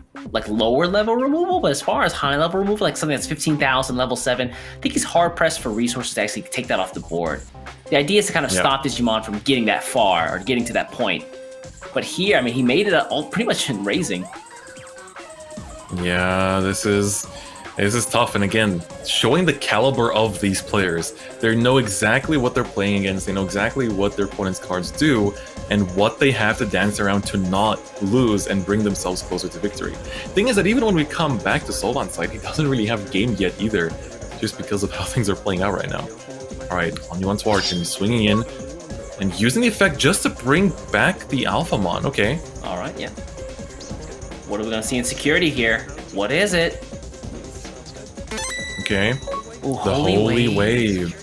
lower level removal, but as far as high level removal, like something that's 15,000 level 7, I think he's hard pressed for resources to actually take that off the board. The idea is to kind of stop Digimon from getting that far or getting to that point. But here, he made it all pretty much in raising. Yeah, this is tough, and again, showing the caliber of these players. They know exactly what they're playing against, they know exactly what their opponent's cards do, and what they have to dance around to not lose and bring themselves closer to victory. Thing is that even when we come back to Solvan's side, he doesn't really have game yet either, just because of how things are playing out right now. Alright, Omnimon Zwart can be swinging in, and using the effect just to bring back the Alphamon, okay. Alright, yeah. What are we going to see in security here? What is it? Okay, Ooh, the Holy Wave.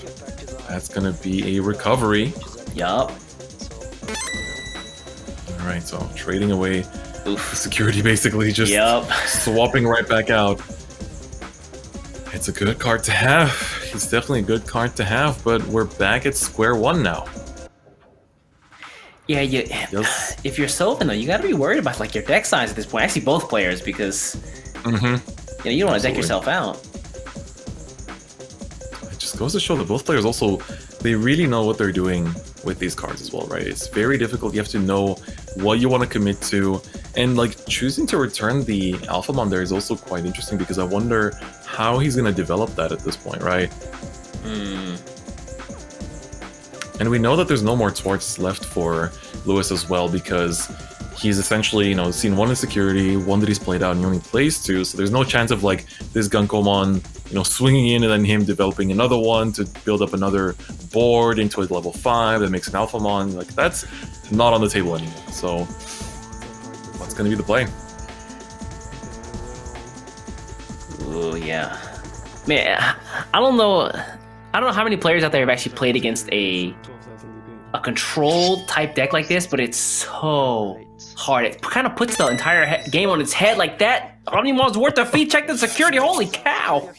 That's going to be a recovery. Yup. Alright, so trading away security, basically just swapping right back out. It's a good card to have. It's definitely a good card to have, but we're back at square one now. Yeah, if you're Sylvan though, you got to be worried about your deck size at this point. Actually, both players, because you don't want to deck yourself out. It just goes to show that both players also, they really know what they're doing with these cards as well, right? It's very difficult. You have to know what you want to commit to, and choosing to return the Alphamon there is also quite interesting, because I wonder how he's going to develop that at this point, right? And we know that there's no more Zwarts left for Lewis as well, because he's essentially, seen one in security, one that he's played out, and he only plays two, so there's no chance of this Gankomon, swinging in and then him developing another one to build up another board into a level 5 that makes an Alphamon. That's not on the table anymore. So what's going to be the play? Oh yeah, man. I don't know I don't know how many players out there have actually played against a controlled type deck like this, but it's so hard. It kind of puts the entire game on its head like that. Omnimon's worth of feet. Check the security. Holy cow!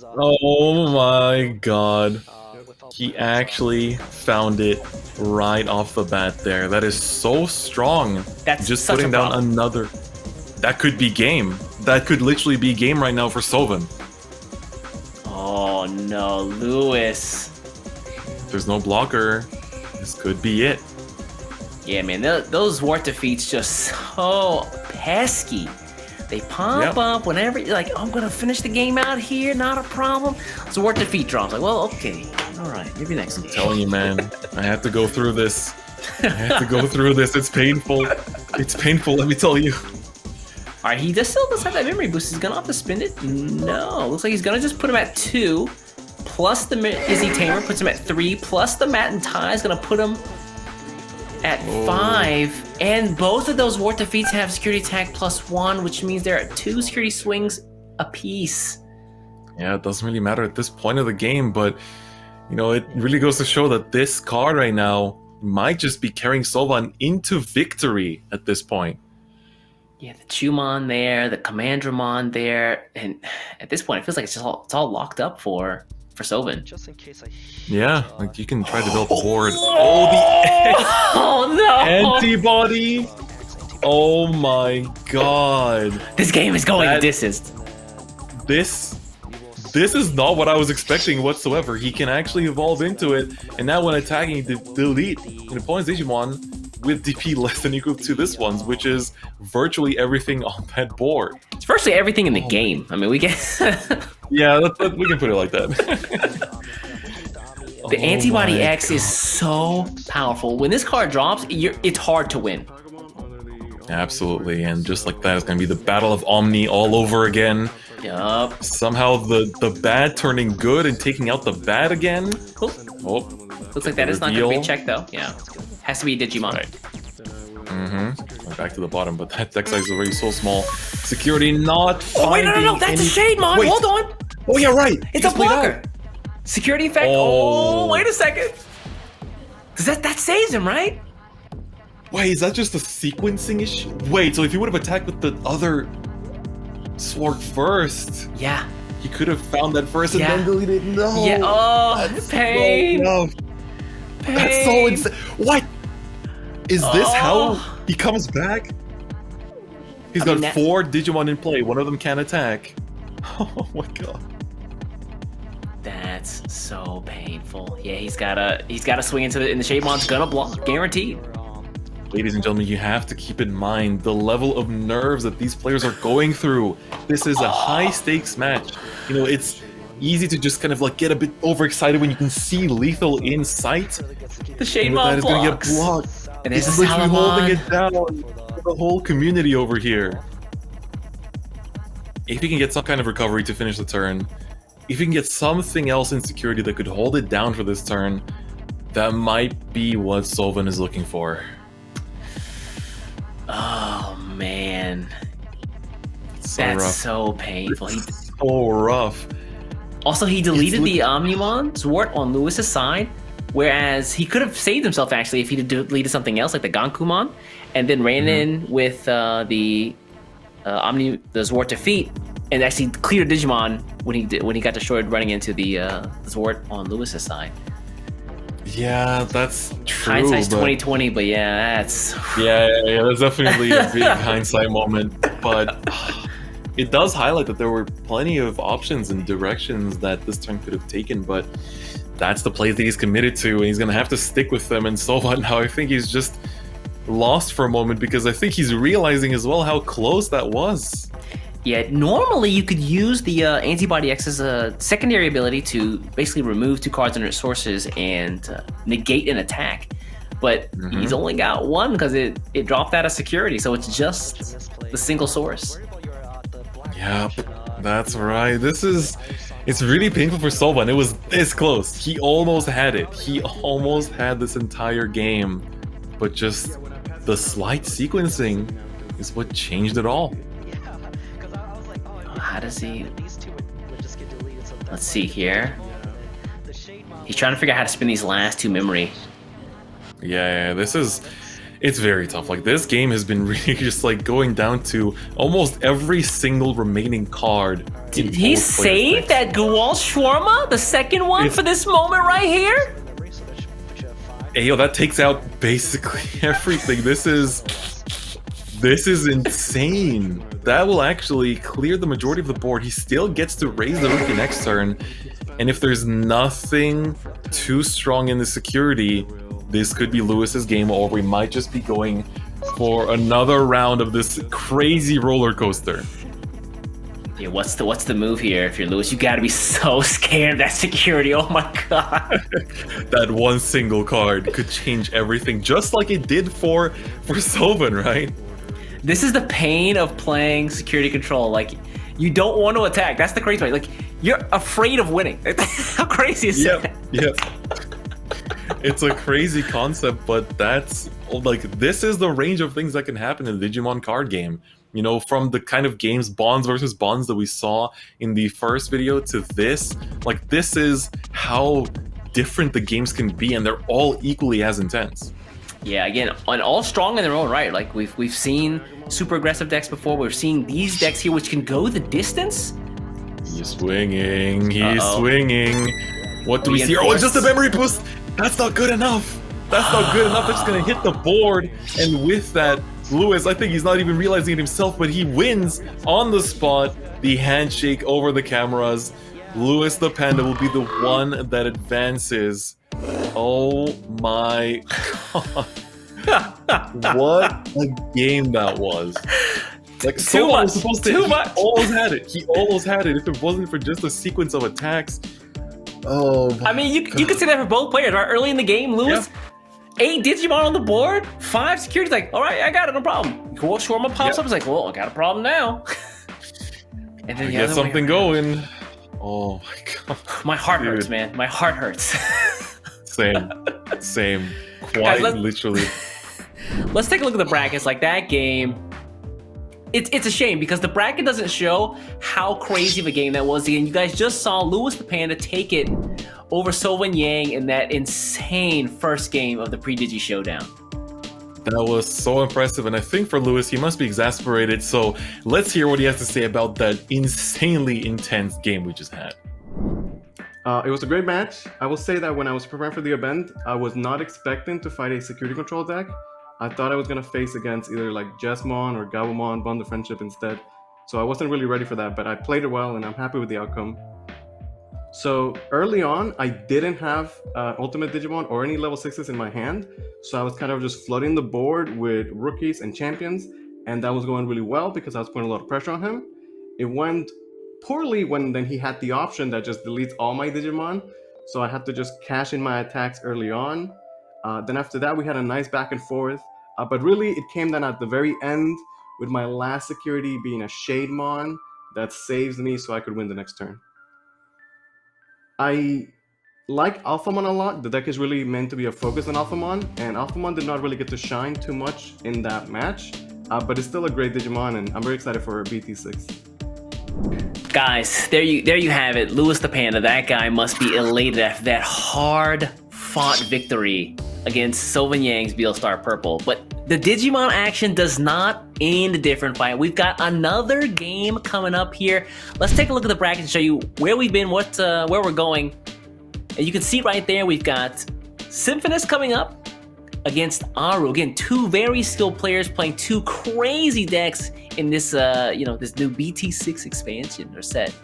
Oh my god. He actually found it right off the bat there. That is so strong. That's just such putting a down problem. another. That could be game. That could literally be game right now for Sylvan. Oh no, Lewis. There's no blocker. This could be it. Yeah, man, those Wart defeats just so pesky. They pop up whenever you're like, oh, I'm gonna finish the game out here, not a problem. So Wart defeat drops. Like, well, okay, all right, maybe next game. I'm telling you, man, I have to go through this. I have to go through this. It's painful. It's painful, let me tell you. All right, he still does have that memory boost. He's gonna have to spend it. No, looks like he's gonna just put him at 2, plus the Izzy Tamer puts him at 3, plus the Mat and Tie is gonna put him at 5, and both of those Wart defeats have security attack +1, which means they're at 2 security swings apiece. Yeah, it doesn't really matter at this point of the game, but you know, it really goes to show that this card right now might just be carrying Sylvan into victory at this point. Yeah, the Chumon there, the Commandramon there, and at this point, it feels like it's all locked up for Sylvan. Just in case I. Yeah, like you can try to develop a board. Oh, the Oh no! antibody! Oh my god! This game is going That- distance. This is not what I was expecting whatsoever. He can actually evolve into it, and now when attacking, delete an opponent's Digimon with DP less than equal to this one's, which is virtually everything on that board. It's virtually everything in the game. I mean, we get Yeah, we can put it like that. the Antibody my X is so powerful. When this card drops, it's hard to win. Absolutely, and just like that, it's going to be the Battle of Omni all over again. Yup. Somehow the bad turning good and taking out the bad again. Cool. Oh, Looks like that is not going to be reveal. checked though. Yeah. Has to be Digimon. Right. Mm-hmm. Back to the bottom, but that deck size is already so small. Security not Oh wait, no, finding that's a any- Shade Mon. Wait. Hold on. Oh yeah, right. It's a Just played out. blocker. Security effect. Oh. Oh, wait a second. Does that saves him, right? Wait, is that just a sequencing issue? Wait, so if he would have attacked with the other sword first, Yeah. he could have found that first and Yeah. then deleted. No. Yeah. Oh, That's pain. so rough. That's so Pain. insane. What? Is this Oh. how he comes back? He's I got mean, that- 4 Digimon in play. One of them can attack. Oh my god. That's so painful. Yeah, he's gotta swing into in the Shade Mon's gonna block, guaranteed. Ladies and gentlemen, you have to keep in mind the level of nerves that these players are going through. This is a high stakes match. You know, it's easy to just kind of like get a bit overexcited when you can see lethal in sight. The Shade And with that, Mon it's gonna get blocks. blocked. And there's It's a literally holding Salamon. it down for the whole community over here. If he can get some kind of recovery to finish the turn, if he can get something else in security that could hold it down for this turn, that might be what Sylvan is looking for. Oh man, So that's rough. so painful. So rough. Also, he deleted It's the Omnimon Zwart on Lewis's side, whereas he could have saved himself actually if he deleted something else like the Gankumon, and then ran in with the Zwart defeat, and actually cleared Digimon when he got destroyed running into the Zwart on Lewis's side. Yeah, that's true. Hindsight's but 2020, but yeah, that's yeah, that's definitely a big hindsight moment. But it does highlight that there were plenty of options and directions that this turn could have taken. But that's the plays that he's committed to, and he's gonna have to stick with them. And so on. Now I think he's just lost for a moment because I think he's realizing as well how close that was. Yeah, normally you could use the Antibody X as a secondary ability to basically remove 2 cards under its sources and negate an attack. But he's only got 1 because it dropped out of security, so it's just the single source. Yep, that's right. It's really painful for Sylvan. It was this close. He almost had it. He almost had this entire game. But just the slight sequencing is what changed it all. How does he... Let's see here. He's trying to figure out how to spin these last 2 memory. Yeah, it's very tough. Like, this game has been really just like going down to almost every single remaining card. Did he save that Guwal Shawarma, the second one, for this moment right here? Hey, yo, that takes out basically everything. This is insane. That will actually clear the majority of the board. He still gets to raise the rookie next turn. And if there's nothing too strong in the security, this could be Lewis's game, or we might just be going for another round of this crazy roller coaster. Yeah, what's the move here? If you're Lewis, you gotta be so scared of that security. Oh my god. That one single card could change everything, just like it did for Sylvan, right? This is the pain of playing security control. Like, you don't want to attack. That's the crazy part. Like, you're afraid of winning. How crazy is that? Yep. It's a crazy concept, but that's like, this is the range of things that can happen in the Digimon card game. You know, from the kind of games bonds versus bonds that we saw in the first video to this, like, this is how different the games can be, and they're all equally as intense. Yeah, again, and all strong in their own right. Like, we've seen super aggressive decks before. We're seeing these decks here, which can go the distance. He's swinging. Swinging. What do we see? Oh, it's just a memory boost. That's not good enough. That's not good enough. It's gonna hit the board, and with that, Lewis, I think he's not even realizing it himself, but he wins on the spot. The handshake over the cameras. Lewis the Panda will be the one that advances. Oh my god. What a game that was. Like, too much. Too much. He almost had it. He almost had it if it wasn't for just a sequence of attacks. Oh, I mean, you could say that for both players, right? Early in the game, Lewis, 8 Digimon on the board, 5 security's like, all right, I got it, no problem. Cool, Shawarma pops up, it's like, well, I got a problem now. And then get something going. Oh my god. My heart hurts, man. My heart hurts. Same. Quite Guys, literally. Let's take a look at the brackets. Like, that game, it's a shame because the bracket doesn't show how crazy of a game that was. Again, you guys just saw Lewis the Panda take it over Sylvan Yang in that insane first game of the Pre-DIGI-SHOWDOwn. That was so impressive, and I think for Lewis, he must be exasperated. So let's hear what he has to say about that insanely intense game we just had. It was a great match. I will say that when I was preparing for the event, I was not expecting to fight a security control deck. I thought I was going to face against either like Jesmon or Gabumon, Bond of Friendship instead. So I wasn't really ready for that, but I played it well and I'm happy with the outcome. So early on, I didn't have Ultimate Digimon or any level 6s in my hand. So I was kind of just flooding the board with rookies and champions. And that was going really well because I was putting a lot of pressure on him. It went poorly when then he had the option that just deletes all my Digimon. So I had to just cash in my attacks early on. Then after that, we had a nice back and forth. But really, it came down at the very end with my last security being a Shademon that saves me so I could win the next turn. I like Alphamon a lot. The deck is really meant to be a focus on Alphamon, and Alphamon did not really get to shine too much in that match, but it's still a great Digimon, and I'm very excited for BT6. Guys, there you have it. Lewis the Panda, that guy must be elated after that hard-fought victory against Sylvan Yang's Beelstar Purple. But the Digimon action does not end a different fight. We've got another game coming up here. Let's take a look at the bracket and show you where we've been, where we're going. And you can see right there, we've got Symphonist coming up against Aru. Again, 2 very skilled players playing 2 crazy decks in this, this new BT6 expansion or set.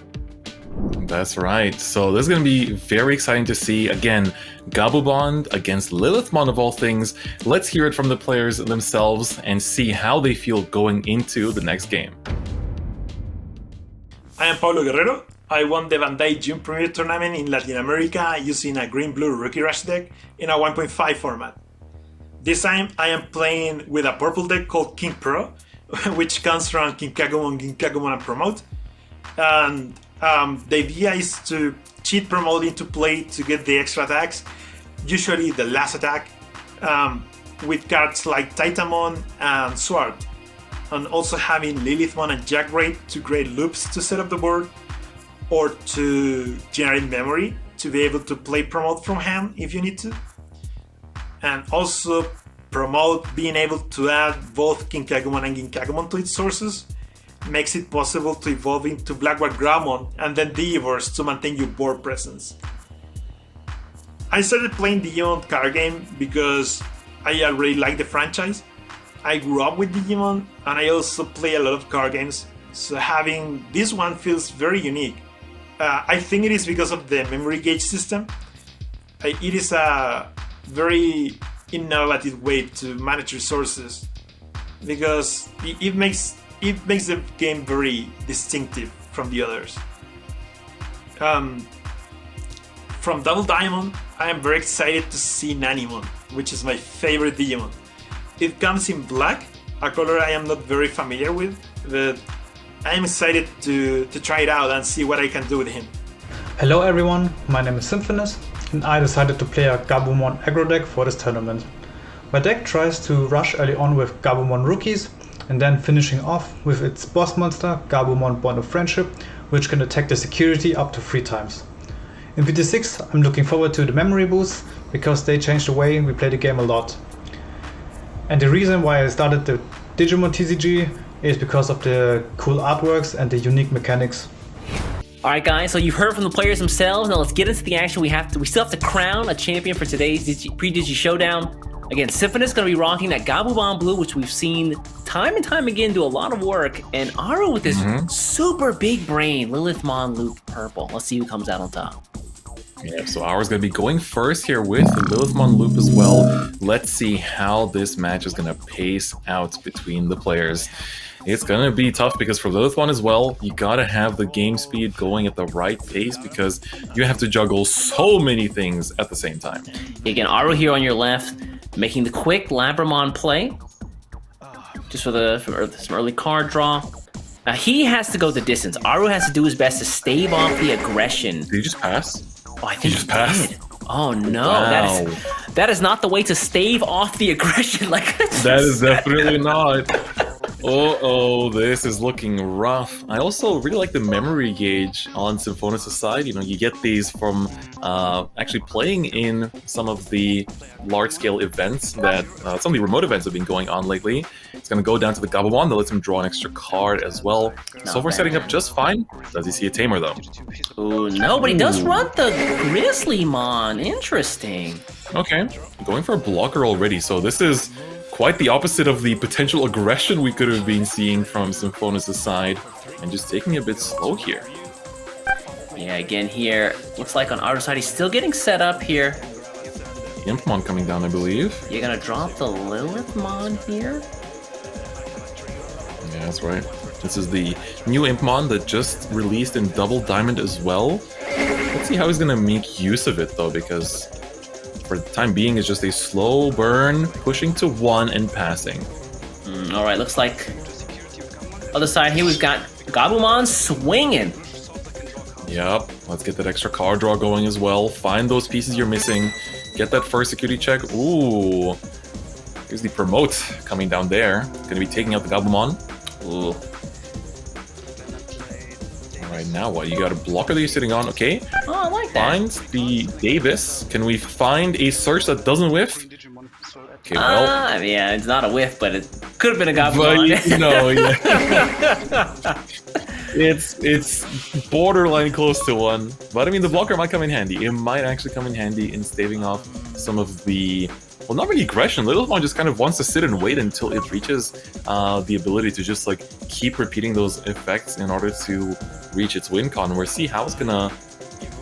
That's right. So this is going to be very exciting to see. Again, Gabumon against Lilithmon of all things. Let's hear it from the players themselves and see how they feel going into the next game. I am Paulo Guerrero. I won the Bandai June Premier Tournament in Latin America using a Green-Blue Rookie Rush deck in a 1.5 format. This time I am playing with a purple deck called King Pro, which comes from King Kagumon and Promote. And the idea is to cheat Promote into play to get the extra attacks, usually the last attack, with cards like Titamon and Sword, and also having Lilithmon and Jackraid to create loops to set up the board, or to generate memory to be able to play promote from hand if you need to. And also promote being able to add both Kinkagumon and Ginkagumon to its sources makes it possible to evolve into Black-White Greymon and then Digiverse to maintain your board presence. I started playing Digimon Card Game because I already like the franchise. I grew up with Digimon and I also play a lot of card games, so having this one feels very unique. I think it is because of the memory gauge system. It is a very innovative way to manage resources because it makes the game very distinctive from the others. From Double Diamond, I am very excited to see Nanimon, which is my favorite Digimon. It comes in black, a color I am not very familiar with, but I am excited to try it out and see what I can do with him. Hello everyone, my name is Symphonous, and I decided to play a Gabumon aggro deck for this tournament. My deck tries to rush early on with Gabumon rookies, and then finishing off with its boss monster, Gabumon Bond of Friendship, which can attack the security up to 3 times. In BT6, I'm looking forward to the memory boosts, because they change the way we play the game a lot. And the reason why I started the Digimon TCG is because of the cool artworks and the unique mechanics. All right, guys, so you've heard from the players themselves. Now let's get into the action. We still have to crown a champion for today's Pre-Digi Showdown. Again, Symphonous is going to be rocking that Gabumon Blue, which we've seen time and time again do a lot of work. And Aru with this super big brain, Lilithmon Loop Purple. Let's see who comes out on top. Yeah, so Aru's going to be going first here with the Lilithmon Loop as well. Let's see how this match is going to pace out between the players. It's going to be tough because for Lilithmon as well, you got to have the game speed going at the right pace because you have to juggle so many things at the same time. Again, Aru here on your left, making the quick Labramon play. Just for some early card draw. Now he has to go the distance. Aru has to do his best to stave off the aggression. Did he just pass? Oh, I think he just passed. did. Oh no, Wow. that is not the way to stave off the aggression. Like That is definitely not. Uh-oh, this is looking rough. I also really like the memory gauge on Symphonous' side. You know, you get these from actually playing in some of the large-scale events that some of the remote events have been going on lately. It's going to go down to the Gabumon that lets him draw an extra card as well. So far setting up just fine. Does he see a tamer though? Oh no, but he does run the Grizzlymon. Interesting. Okay, going for a blocker already. So this is quite the opposite of the potential aggression we could have been seeing from Symphonous' side, and just taking it a bit slow here. Yeah, again here, looks like on our side he's still getting set up here. Impmon coming down, I believe. You're gonna drop the Lilithmon here? Yeah, that's right. This is the new Impmon that just released in Double Diamond as well. Let's see how he's gonna make use of it though, because for the time being it's just a slow burn, pushing to 1 and passing. Alright, looks like other side here we've got Gabumon swinging. Yep, let's get that extra card draw going as well. Find those pieces you're missing. Get that first security check. Ooh. Here's the promote coming down there. Gonna be taking out the Gabumon. Ooh. Alright, now what? You got a blocker that you're sitting on. Okay. Oh, I like that. Find the Davis. Can we find a search that doesn't whiff? Okay, well. Yeah, it's not a whiff, but it could have been a Gabumon. But, you know, yeah. It's borderline close to 1. But I mean, the blocker might come in handy. It might actually come in handy in staving off some of the... Well, not really aggression. Lilithmon just kind of wants to sit and wait until it reaches the ability to just like keep repeating those effects in order to reach its win con. We'll see how it's gonna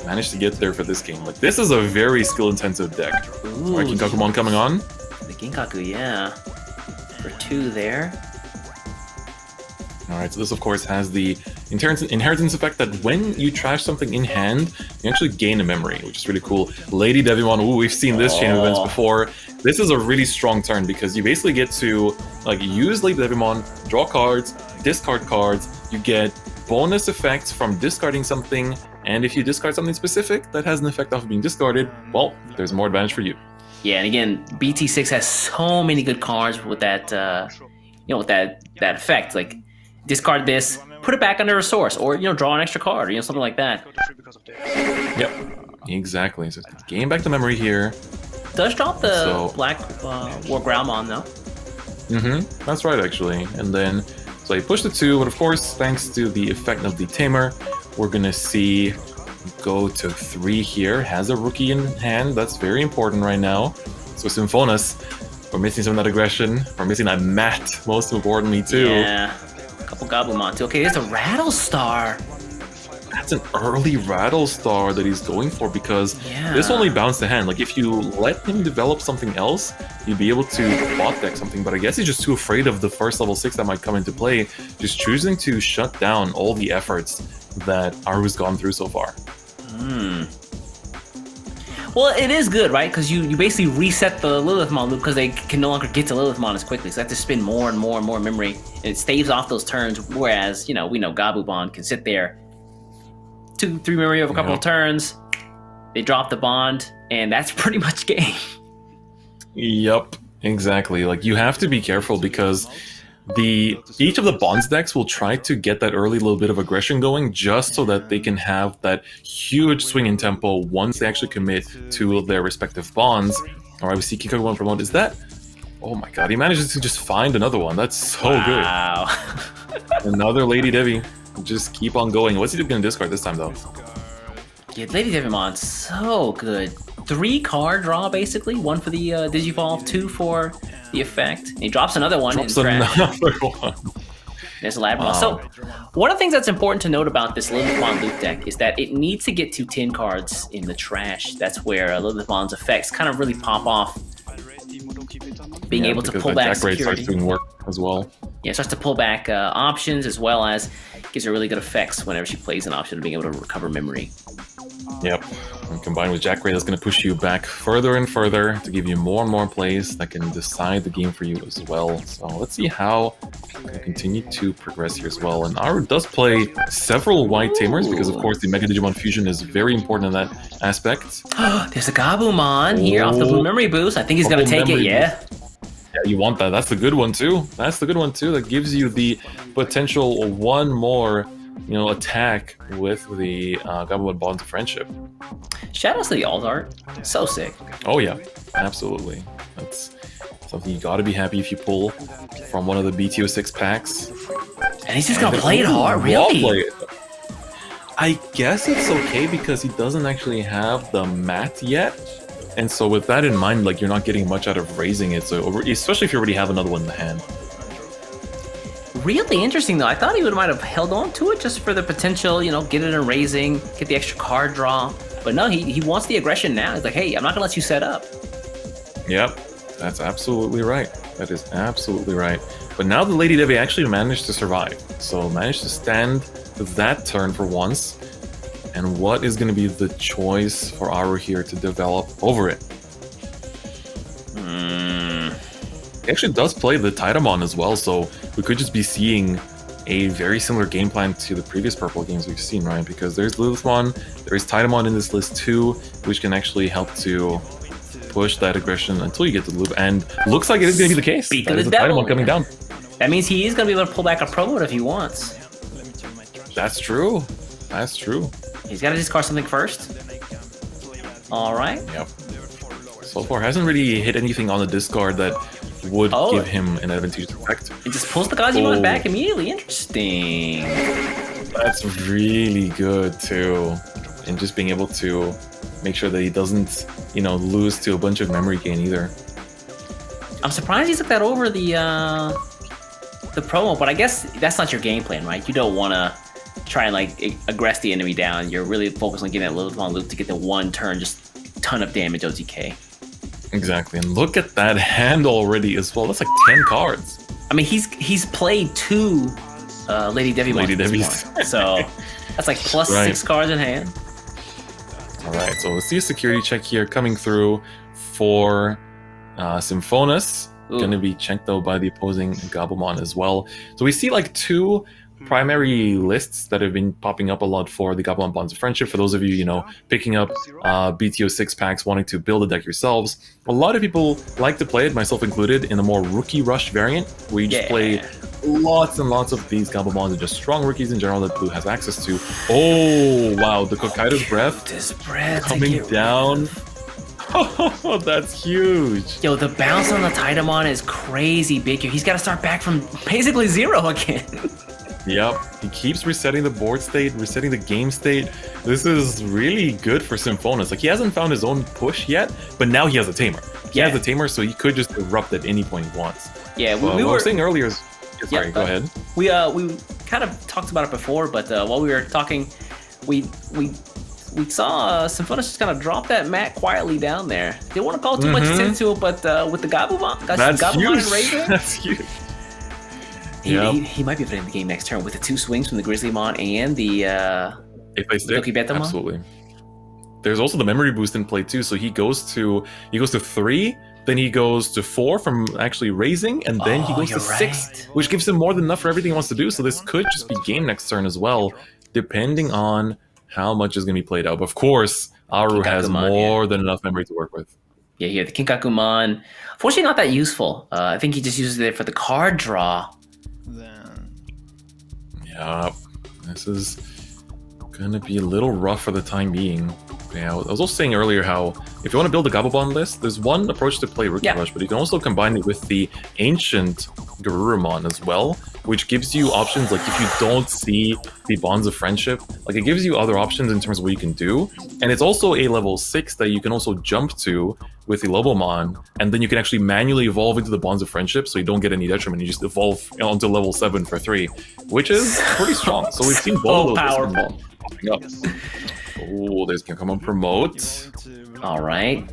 manage to get there for this game. Like, this is a very skill-intensive deck. Ooh, Alright, Ginkakumon coming on. The Ginkaku, yeah. For 2 there. Alright, so this of course has the inheritance effect that when you trash something in hand, you actually gain a memory, which is really cool. Lady Devimon, ooh, we've seen this chain of events before. This is a really strong turn because you basically get to like use Lady Devimon, draw cards, discard cards, you get bonus effects from discarding something, and if you discard something specific that has an effect off of being discarded, well, there's more advantage for you. Yeah, and again, BT6 has so many good cards with that, with that effect. Like, discard this, put it back under a source, or draw an extra card, or something like that. Yep. Exactly. So gain back the memory here. Does drop the black War Growlmon though. That's right, actually. And then, so I pushed the 2, but of course, thanks to the effect of the Tamer, we're gonna see go to 3 here. Has a rookie in hand. That's very important right now. So Symphonos, we're missing some of that aggression. We're missing that mat, most importantly, too. Yeah. A couple Gabumon too. Okay, there's a Rattlestar. That's an early Rattlestar that he's going for because this only bounced the hand. Like, if you let him develop something else, you'd be able to bot deck something, but I guess he's just too afraid of the first level 6 that might come into play, just choosing to shut down all the efforts that Aru's gone through so far. Well, it is good, right? Because you basically reset the Lilithmon loop because they can no longer get to Lilithmon as quickly, so they have to spend more and more and more memory, and it staves off those turns, whereas, you know, we know Gabumon can sit there 2-3 memory over a couple of turns, they drop the bond, and that's pretty much game. Yep, exactly. Like, you have to be careful because each of the bonds decks will try to get that early little bit of aggression going just so that they can have that huge swing in tempo once they actually commit to their respective bonds. All right, we see Kiko going promote. Is that? Oh my god, he manages to just find another one. That's so good. Wow. Another Lady Devi. Just keep on going. What's he going to discard this time, though? Yeah, Lady Devimon's so good. 3 card draw, basically. 1 for the Digivolve, 2 for the effect. And he drops another one in trash. There's a Labrador. So, one of the things that's important to note about this Lilithmon loop deck is that it needs to get to 10 cards in the trash. That's where Lilithmon's effects kind of really pop off. Being able to pull back security. Starts doing work as well. Yeah, it starts to pull back options, as well as gives her really good effects whenever she plays an option of being able to recover memory. Yep. And combined with Jack Ray, that's going to push you back further and further to give you more and more plays that can decide the game for you as well. So let's see how we continue to progress here as well. And Aru does play several white Tamers because, of course, the Mega Digimon Fusion is very important in that aspect. There's a Gabumon here off the blue memory boost. I think he's going to take it, yeah. Yeah, you want that. That's the good one, too. That's the good one, too. That gives you the potential one more, you know, attack with the Gabumon Bonds of Friendship. Shoutouts to the alt art. So sick. Oh, yeah. Absolutely. That's something you gotta be happy if you pull from one of the BTO6 packs. And he's just gonna play it hard, really? I guess it's okay because he doesn't actually have the mat yet. And so with that in mind, like, you're not getting much out of raising it, so especially if you already have another one in the hand. Really interesting, though. I thought he might have held on to it just for the potential, you know, get it in raising, get the extra card draw. But no, he wants the aggression now. He's like, hey, I'm not gonna let you set up. Yep, that's absolutely right. That is absolutely right. But now the Lady Devi actually managed to survive. So managed to stand that turn for once. And what is going to be the choice for Aru here to develop over it? He actually does play the Titamon as well, so we could just be seeing a very similar game plan to the previous purple games we've seen, right? Because there's Lilithmon, there is Titamon in this list too, which can actually help to push that aggression until you get to the loop. And looks like it is going to be the case. Speak That of is the a devil. Titamon coming down. That means he is going to be able to pull back a promote if he wants. That's true. That's true. He's got to discard something first. All right. Yep. So far, hasn't really hit anything on the discard that would give him an advantageous effect. It just pulls the Digimon back immediately. Interesting. That's really good, too. And just being able to make sure that he doesn't, you know, lose to a bunch of memory gain either. I'm surprised he took that over the promo, but I guess that's not your game plan, right? You don't want to try and, like, aggress the enemy down. You're really focused on getting that Lilithmon loop to get the one turn, just ton of damage OTK. Exactly, and look at that hand already as well. That's like 10 cards. I mean, he's played 2 Lady Devi Devis. So that's like plus 6 cards in hand. All right, so let's see a security check here coming through for Symphonos. Going to be checked though by the opposing Gabumon as well. So we see like 2 primary lists that have been popping up a lot for the Gabumon Bonds of Friendship. For those of you, you know, picking up BTO 6 packs, wanting to build a deck yourselves, a lot of people like to play it, myself included, in a more rookie rush variant, where you just play lots and lots of these Gabumons and just strong rookies in general that Blue has access to. Oh, wow, the Kokaido's Breath coming down. Oh, that's huge. Yo, the bounce on the Titamon is crazy big here. He's got to start back from basically zero again. Yep, he keeps resetting the board state, resetting the game state. This is really good for Symphonis. Like, he hasn't found his own push yet, but now he has a Tamer. He has a Tamer, so he could just erupt at any point he wants. Yeah, we were saying earlier is... Sorry, go ahead. We kind of talked about it before, but while we were talking, we saw Symphonis just kind of drop that mat quietly down there. Didn't want to call too much attention to it, but with the Gabumon, that's Gabumon huge. and Raven, That's huge. He might be able to end the game next turn with the 2 swings from the Grizzlymon and the Digi-Battle. Absolutely. There's also the memory boost in play too, so he goes to 3, then he goes to 4 from actually raising, and then he goes to 6, which gives him more than enough for everything he wants to do. So this could just be game next turn as well, depending on how much is going to be played out. But of course, Aru has more than enough memory to work with. Yeah, he had the Kinkakumon. Unfortunately, not that useful. I think he just uses it for the card draw. Yeah, this is going to be a little rough for the time being. Yeah, I was also saying earlier how if you want to build a Gabumon list, there's one approach to play Rookie Rush, but you can also combine it with the Ancient Garurumon as well, which gives you options like if you don't see the Bonds of Friendship, like it gives you other options in terms of what you can do. And it's also a level 6 that you can also jump to with the Lobomon, and then you can actually manually evolve into the Bonds of Friendship so you don't get any detriment. You just evolve onto level 7 for 3, which is pretty strong. So we've seen both of those powerful popping up. Oh, there's gonna come on promote. All right.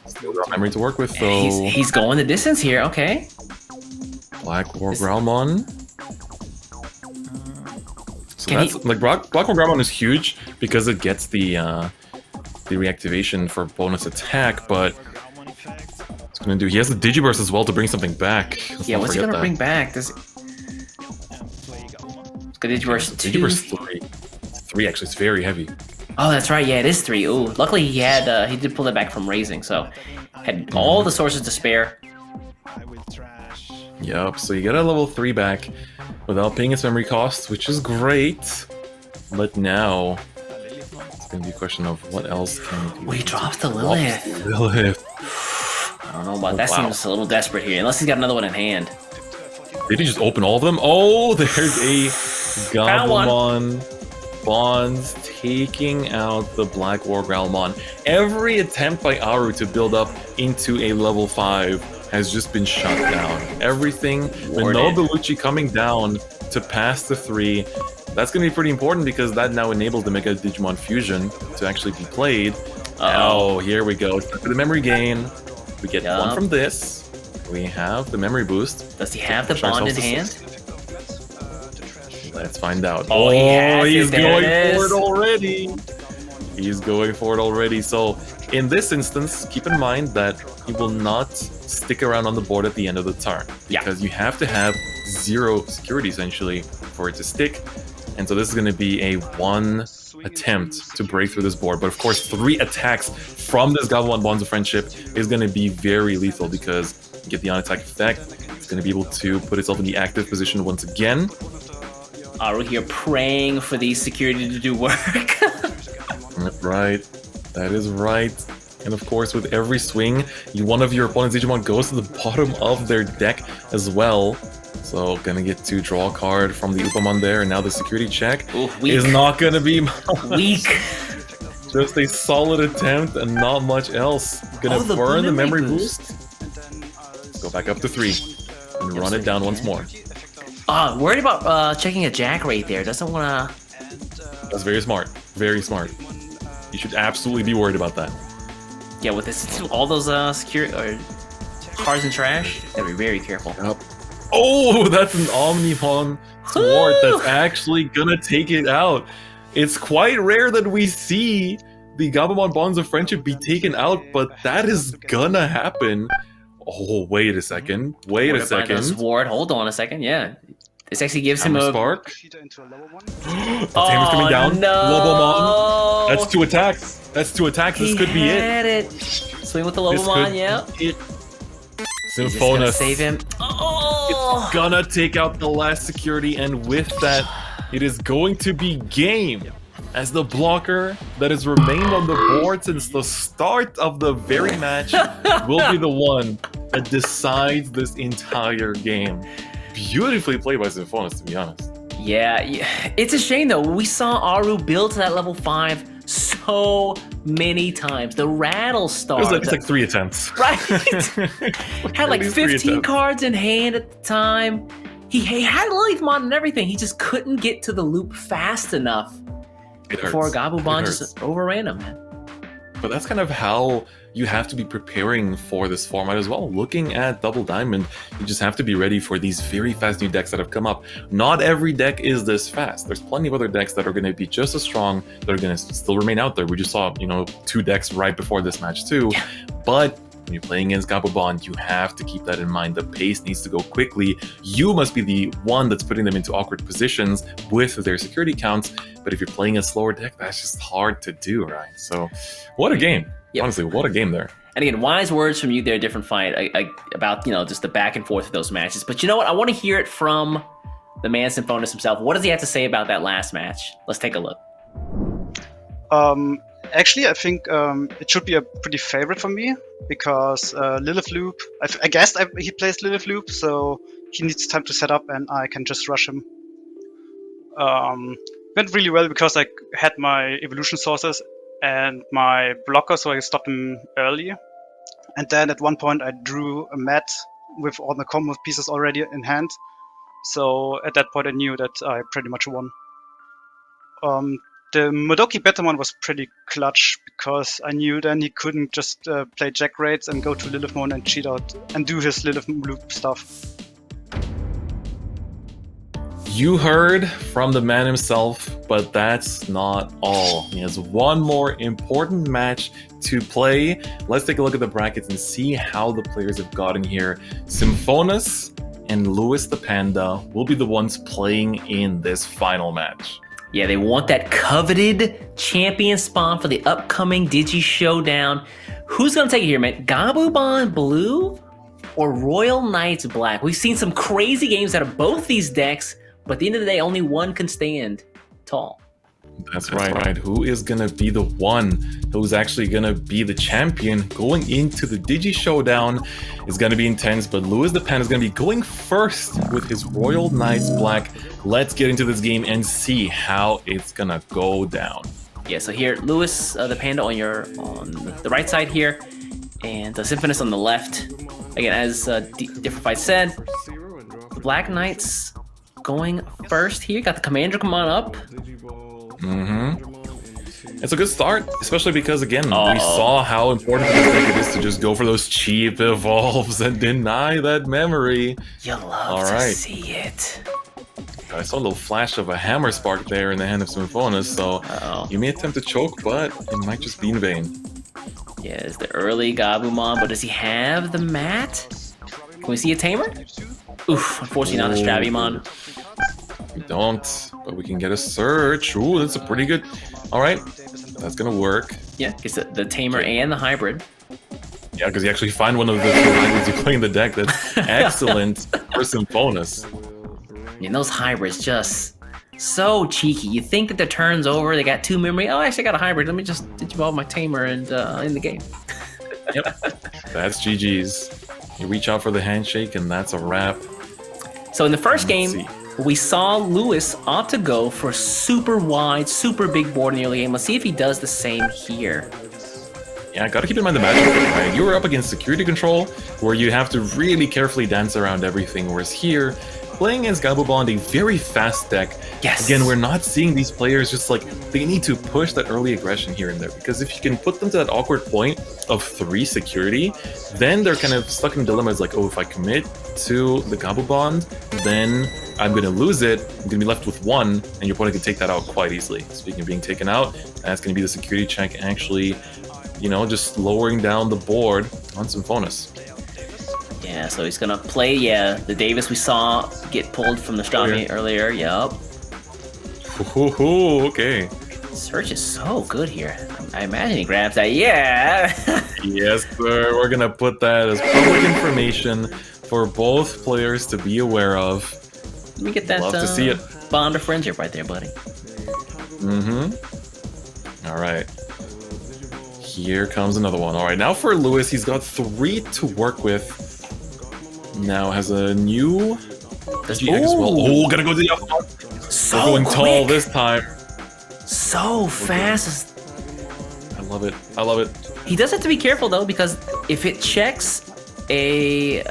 Still got memory to work with, though. He's going the distance here. Okay. Black War Growlmon. So that's like Black War Growlmon is huge because it gets the reactivation for bonus attack, but it's gonna do. He has the Digiburst as well to bring something back. What's he gonna bring back? Does Digiburst 2? Digiburst 3 actually is very heavy. Oh, that's right. Yeah, it is 3. Ooh, luckily he had he did pull that back from raising, so had all the sources to spare. Yep. So you get a level 3 back without paying its memory cost, which is great. But now it's gonna be a question of what else can you do. He drops the Lilith. I don't know about that. Seems a little desperate here, unless he's got another one in hand. Did he just open all of them? Oh, there's a Gabumon Bonds taking out the Black War Growlmon. Every attempt by Aru to build up into a level 5 has just been shut down. Everything, with no Bellucci coming down to pass the 3, that's going to be pretty important because that now enables the Mega Digimon Fusion to actually be played. Oh, here we go. For the memory gain, we get one from this. We have the memory boost. Does he have the bond in hand? Let's find out. Oh, he's going for it already. He's going for it already. So in this instance, keep in mind that he will not stick around on the board at the end of the turn because you have to have 0 security essentially for it to stick. And so this is going to be a 1 attempt to break through this board. But of course, 3 attacks from this Gabumon Bonds of Friendship is going to be very lethal because you get the on-attack effect. It's going to be able to put itself in the active position once again. Aru here praying for the security to do work. Right. That is right. And of course, with every swing, one of your opponent's Digimon goes to the bottom of their deck as well. So, gonna get to draw a card from the Upamon there, and now the security check is not gonna be weak. Just a solid attempt and not much else. Gonna burn the memory boost. Go back up to 3 and run it down once more. Worried about checking a Jack right there. Doesn't wanna. That's very smart. Very smart. You should absolutely be worried about that. Yeah, with this, all those security or cards and trash, gotta be very careful. Yep. Oh, that's an Omnimon Thwart that's actually gonna take it out. It's quite rare that we see the Gabumon Bonds of Friendship be taken out, but that is gonna happen. Oh, wait a second. Wait a second. Thwart. Hold on a second. Yeah. This actually gives him Hammer a... Spark. Cheetah into a lower one. The tamer's coming down. no! Lobomon. That's 2 attacks. That's 2 attacks. This could be it. had it. Swing with the This Lobomon, could yeah. be it. He's just gonna Symphonos. save him. Oh! Gonna take out the last security, and with that, it is going to be game. As the blocker that has remained on the board since the start of the very match will be the one that decides this entire game. Beautifully played by Symphonos, to be honest. Yeah, it's a shame though. We saw Aru build to that level 5 so many times. The Rattle Star. It's like 3 attempts. Right? Had like At least 3 15 attempts. cards in hand at the time. He had Lilithmon and everything. He just couldn't get to the loop fast enough It before hurts. Gabumon It just hurts. overran him, man. But that's kind of how you have to be preparing for this format as well. Looking at Double Diamond, you just have to be ready for these very fast new decks that have come up. Not every deck is this fast. There's plenty of other decks that are going to be just as strong, that are going to still remain out there. We just saw, 2 decks right before this match too. Yeah. But when you're playing against Gabumon, you have to keep that in mind. The pace needs to go quickly. You must be the one that's putting them into awkward positions with their security counts. But if you're playing a slower deck, that's just hard to do, right? So, what a game. Yep. Honestly, what a game there. And again, wise words from you there, Different Fight, about, just the back and forth of those matches. But you know what? I want to hear it from the man Symphonos himself. What does he have to say about that last match? Let's take a look. Actually, I think it should be a pretty favorite for me because Lilith Loop. I guess he plays Lilith Loop, so he needs time to set up, and I can just rush him. Went really well because I had my evolution sources and my blocker, so I stopped him early. And then at one point, I drew a mat with all the combo pieces already in hand. So at that point, I knew that I pretty much won. The Modoki Betamon was pretty clutch because I knew then he couldn't just play Jack Raids and go to Lilithmon and cheat out and do his Lilith Loop stuff. You heard from the man himself, but that's not all. He has one more important match to play. Let's take a look at the brackets and see how the players have gotten here. Symphonos and Lewis the Panda will be the ones playing in this final match. Yeah, they want that coveted champion spawn for the upcoming Digi-Showdown. Who's going to take it here, man? Gabumon Blue or Royal Knights Black? We've seen some crazy games out of both these decks, but at the end of the day, only one can stand tall. That's right. Who is going to be the one who's actually going to be the champion going into the Digi-Showdown is going to be intense, but Lewis the Panda is going to be going first with his Royal Knights Black. Let's get into this game and see how it's going to go down. Yeah, so here, Lewis the Panda on the right side here, and Symphonos on the left. Again, as Different Fight said, the Black Knights going first here. Got the Commander come on up. It's a good start, especially because, again, we saw how important it is to just go for those cheap evolves and deny that memory. You love to see it. I saw a little flash of a Hammer Spark there in the hand of Symphonos, so you may attempt to choke, but it might just be in vain. Yeah, it's the early Gabumon, but does he have the mat? Can we see a Tamer? Oof, unfortunately not a Strabimon. We don't, but we can get a search. Ooh, that's a pretty good... Alright, that's gonna work. Yeah, it's the Tamer and the Hybrid. Yeah, because you actually find one of the hybrids you play in the deck that's excellent for Symphonos. And those hybrids just so cheeky. You think that their turn's over, they got 2 memory. Oh, actually I got a hybrid. Let me just evolve my Tamer and in the game. Yep, that's GG's. You reach out for the handshake and that's a wrap. So in the first game, see. we saw Lewis opt to go for a super wide, super big board in the early game. Let's see if he does the same here. Yeah, gotta keep in mind the matchup, right? You were up against security control, where you have to really carefully dance around everything, whereas here, playing against Gabumon, a very fast deck. Yes. Again, we're not seeing these players just like, they need to push that early aggression here and there, because if you can put them to that awkward point of 3 security, then they're kind of stuck in dilemmas like, oh, if I commit to the Gabumon, then I'm gonna lose it, I'm gonna be left with 1, and your opponent can take that out quite easily. Speaking of being taken out, that's gonna be the security check actually, just lowering down the board on Symphonos. Yeah, Yeah, so he's gonna play, the Davis we saw get pulled from the Strami earlier. Yup. Okay. Search is so good here. I imagine he grabs that. Yeah. Yes, sir. We're gonna put that as public information for both players to be aware of. Let me get that. Love to see it. Bond of friendship right there, buddy. All right. Here comes another one. All right, now for Lewis, he's got 3 to work with. Now has a new GX as well. Oh, gotta go to the up. So We're going quick. tall this time. So fast. I love it. I love it. He does have to be careful though, because if it checks a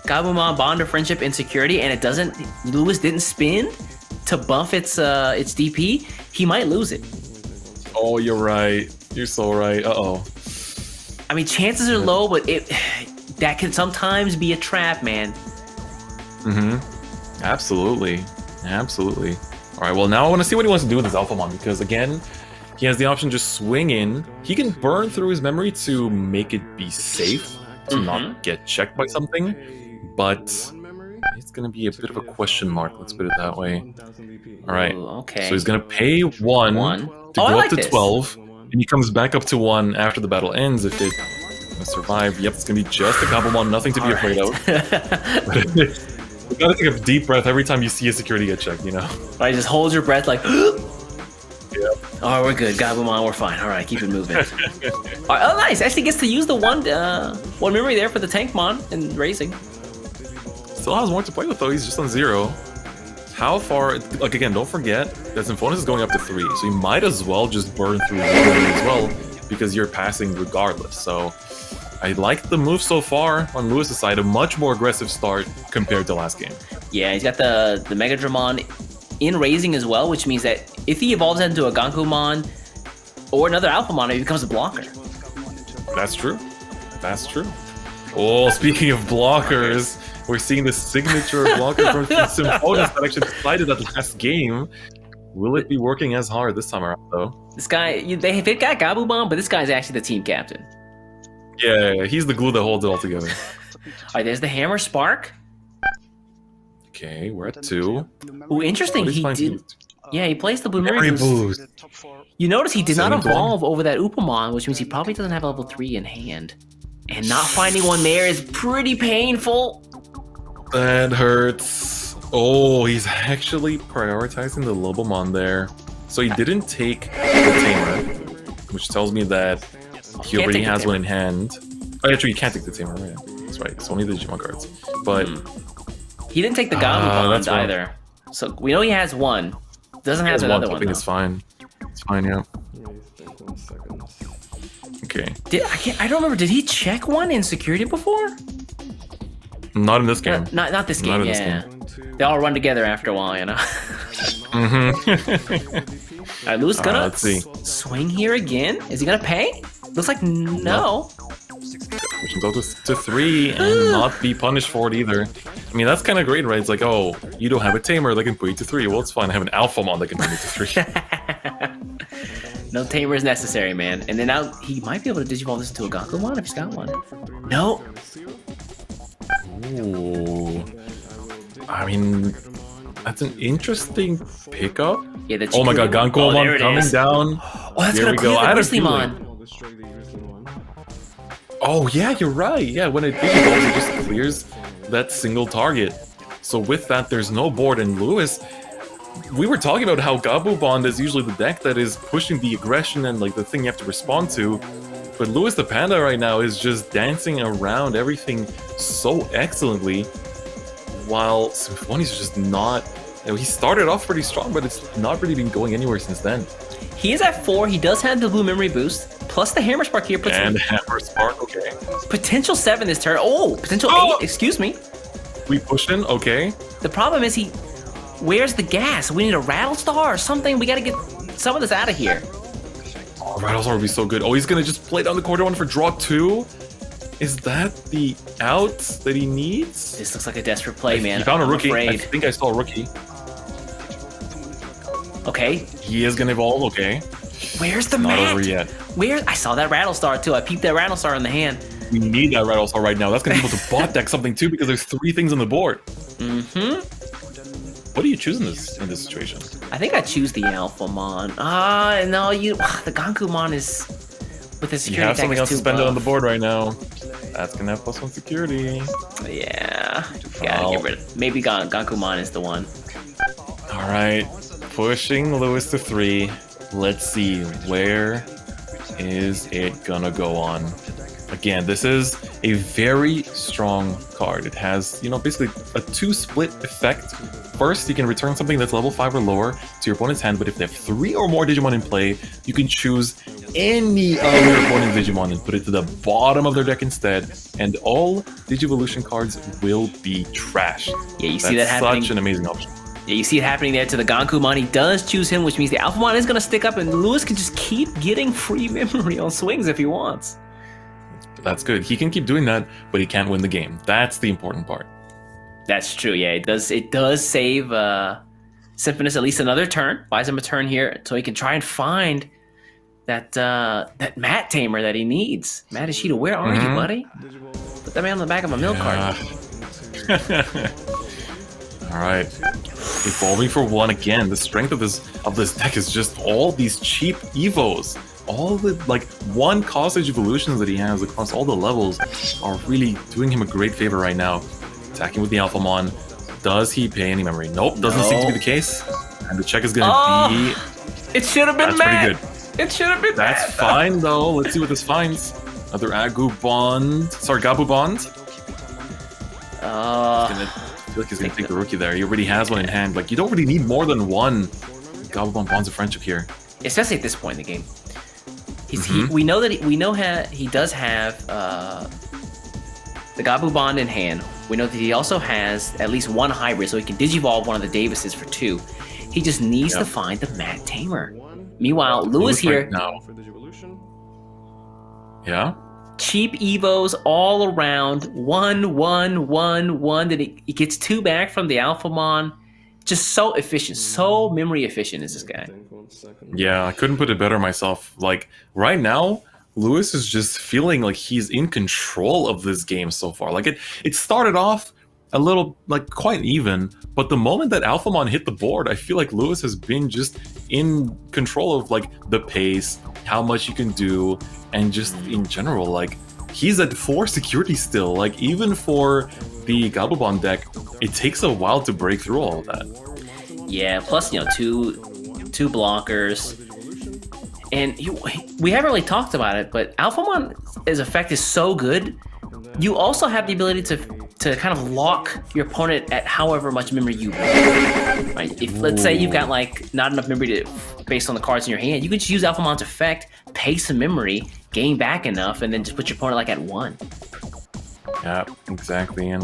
Gabumon Bond of Friendship Insecurity and it doesn't, Lewis didn't spin to buff its DP, he might lose it. Oh, you're right. You're so right. Uh-oh. I mean, chances are low, but that can sometimes be a trap, man. Absolutely. Absolutely. All right, well, now I want to see what he wants to do with his Alphamon, because, again, he has the option to just swing in. He can burn through his memory to make it be safe, to not get checked by something, but it's going to be a bit of a question mark, let's put it that way. All right, okay. So he's going to pay 1 to go up to 12, and he comes back up to 1 after the battle ends if it survive. Yep, it's going to be just a Gabumon, nothing to be afraid of. You gotta take a deep breath every time you see a security get checked, you know? Right, just hold your breath like, Yeah. Oh, we're good. Gabumon, we're fine. All right, keep it moving. All right, oh, nice. Actually gets to use the one memory there for the Tankmon and raising. Still has more to play with, though. He's just on 0. How far... Like, again, don't forget that Symphonis is going up to 3, so you might as well just burn through the memory as well, because you're passing regardless, so... I like the move so far on Lewis's side, a much more aggressive start compared to last game. Yeah, he's got the Mega Dramon in raising as well, which means that if he evolves into a Gankumon or another Alphamon, he becomes a blocker. That's true. That's true. Oh, speaking of blockers, we're seeing the signature blocker from Symphonis that actually decided that last game. Will it be working as hard this time around, though? This guy, they got Gabumon, but this guy's actually the team captain. Yeah, he's the glue that holds it all together. Alright, there's the Hammer Spark. Okay, we're at 2. Ooh, interesting. What is He fine did. boost? Yeah, he plays the Bloomery Memory boost. boost. You notice he did not 7 to 1. evolve over that Upamon, which means he probably doesn't have a level 3 in hand. And not finding one there is pretty painful. That hurts. Oh, he's actually prioritizing the Lobomon there. So he didn't take the Tamer, which tells me that he already has one in hand. Oh, actually, you can't take the Tamer, right? That's right. It's only the Digimon cards. But he didn't take the Gabumon that's wrong. either. So we know he has one. Doesn't have another one. I think it's fine. It's fine, yeah. Okay. I don't remember. Did he check one in security before? Not in this game. Not this game. Not in Yeah. this game. They all run together after a while, you know. Mm-hmm. Alright, Lou's gonna let's see. swing here again. Is he gonna pay? Looks like no. We can go to 3 and not be punished for it either. I mean, that's kind of great, right? It's like, oh, you don't have a Tamer that can put you to 3. Well, it's fine. I have an Alphamon that can put me to 3. No Tamer is necessary, man. And then now he might be able to Digivolve this into a Gankumon if he's got one. No. Ooh. I mean, that's an interesting pickup. Yeah, the Oh my god, Gankumon coming down. Oh, that's Here gonna we clear go. I the had a Grizzlymon. Oh yeah, you're right. Yeah, when it Digivolves, it just clears that single target. So with that, there's no board. And Lewis, we were talking about how Gabumon is usually the deck that is pushing the aggression and like the thing you have to respond to. But Lewis the Panda right now is just dancing around everything so excellently, while Symphoni's just not... You know, he started off pretty strong, but it's not really been going anywhere since then. He is at 4. He does have the Blue Memory boost, plus the Hammer Spark here. Puts And Hammer Spark, okay. potential 7 this turn. Oh, potential 8, excuse me. We push in, okay. The problem is where's the gas? We need a Rattlestar or something. We gotta get some of this out of here. Oh, Rattlestar would be so good. Oh, he's gonna just play down the corner one for draw 2? Is that the out that he needs? This looks like a desperate play, man. He found a rookie. I'm I afraid. think I saw a rookie. Okay. He is gonna evolve, okay. Where's the Not mat? over yet. I saw that Rattlestar too. I peeped that Rattlestar in the hand. We need that right also right now. That's gonna be able to bot deck something too because there's 3 things on the board. Mm-hmm. What do you choose in this situation? I think I choose the Alphamon. No, the Gankumon is with the security. You have something else suspended on the buff. board right now. That's gonna have +1 security. Yeah, gotta get rid of. Maybe Gankumon is the one. All right, pushing Lewis to 3. Let's see, where is it gonna go on? Again, this is a very strong card. It has, basically a 2-split effect. First, you can return something that's level 5 or lower to your opponent's hand, but if they have 3 or more Digimon in play, you can choose any of your opponent's Digimon and put it to the bottom of their deck instead, and all Digivolution cards will be trashed. Yeah, you see that happening. That's such an amazing option. Yeah, you see it happening there to the Gankumon. He does choose him, which means the Alphamon is going to stick up, and Lewis can just keep getting free memory on swings if he wants. That's good. He can keep doing that, but he can't win the game. That's the important part. That's true. Yeah, it does save Symphonus at least another turn. Buys him a turn here, so he can try and find that Mat Tamer that he needs. Matt Ishida, where are you, buddy? Put that man on the back of a milk cart. All right, evolving for 1 again. The strength of this deck is just all these cheap evos. All the 1 cost evolutions that he has across all the levels are really doing him a great favor right now. Attacking with the Alphamon. Does he pay any memory? Nope, doesn't seem to be the case. And the check is gonna be. It should have been Matt. Pretty good. It should have been That's Matt. fine though. Let's see what this finds. Another Gabu Bond. I feel like he's gonna take the rookie there. He already has one in hand. You don't really need more than 1 Gabumon Bonds of Friendship here. Especially at this point in the game. We know that he does have the Gabu Bond in hand. We know that he also has at least 1 hybrid, so he can Digivolve one of the Davises for 2. He just needs to find the Mat Tamer. Meanwhile, Lewis here. Now. Yeah. Cheap Evos all around. 1, 1, 1, 1. Then he gets 2 back from the Alphamon. Just so efficient, so memory efficient is this guy. Yeah, I couldn't put it better myself. Right now, Lewis is just feeling like he's in control of this game so far. It started off a little quite even, but the moment that Alphamon hit the board, I feel like Lewis has been just in control of the pace, how much you can do, and just in general, he's at 4 security still. Even for the Gabumon deck, it takes a while to break through all of that. Yeah, plus two blockers. And we haven't really talked about it, but Alphamon's effect is so good. You also have the ability to kind of lock your opponent at however much memory you want. Right? If let's say you've got not enough memory based on the cards in your hand, you can just use Alphamon's effect, pay some memory, gain back enough, and then just put your opponent at 1. Yeah, exactly. And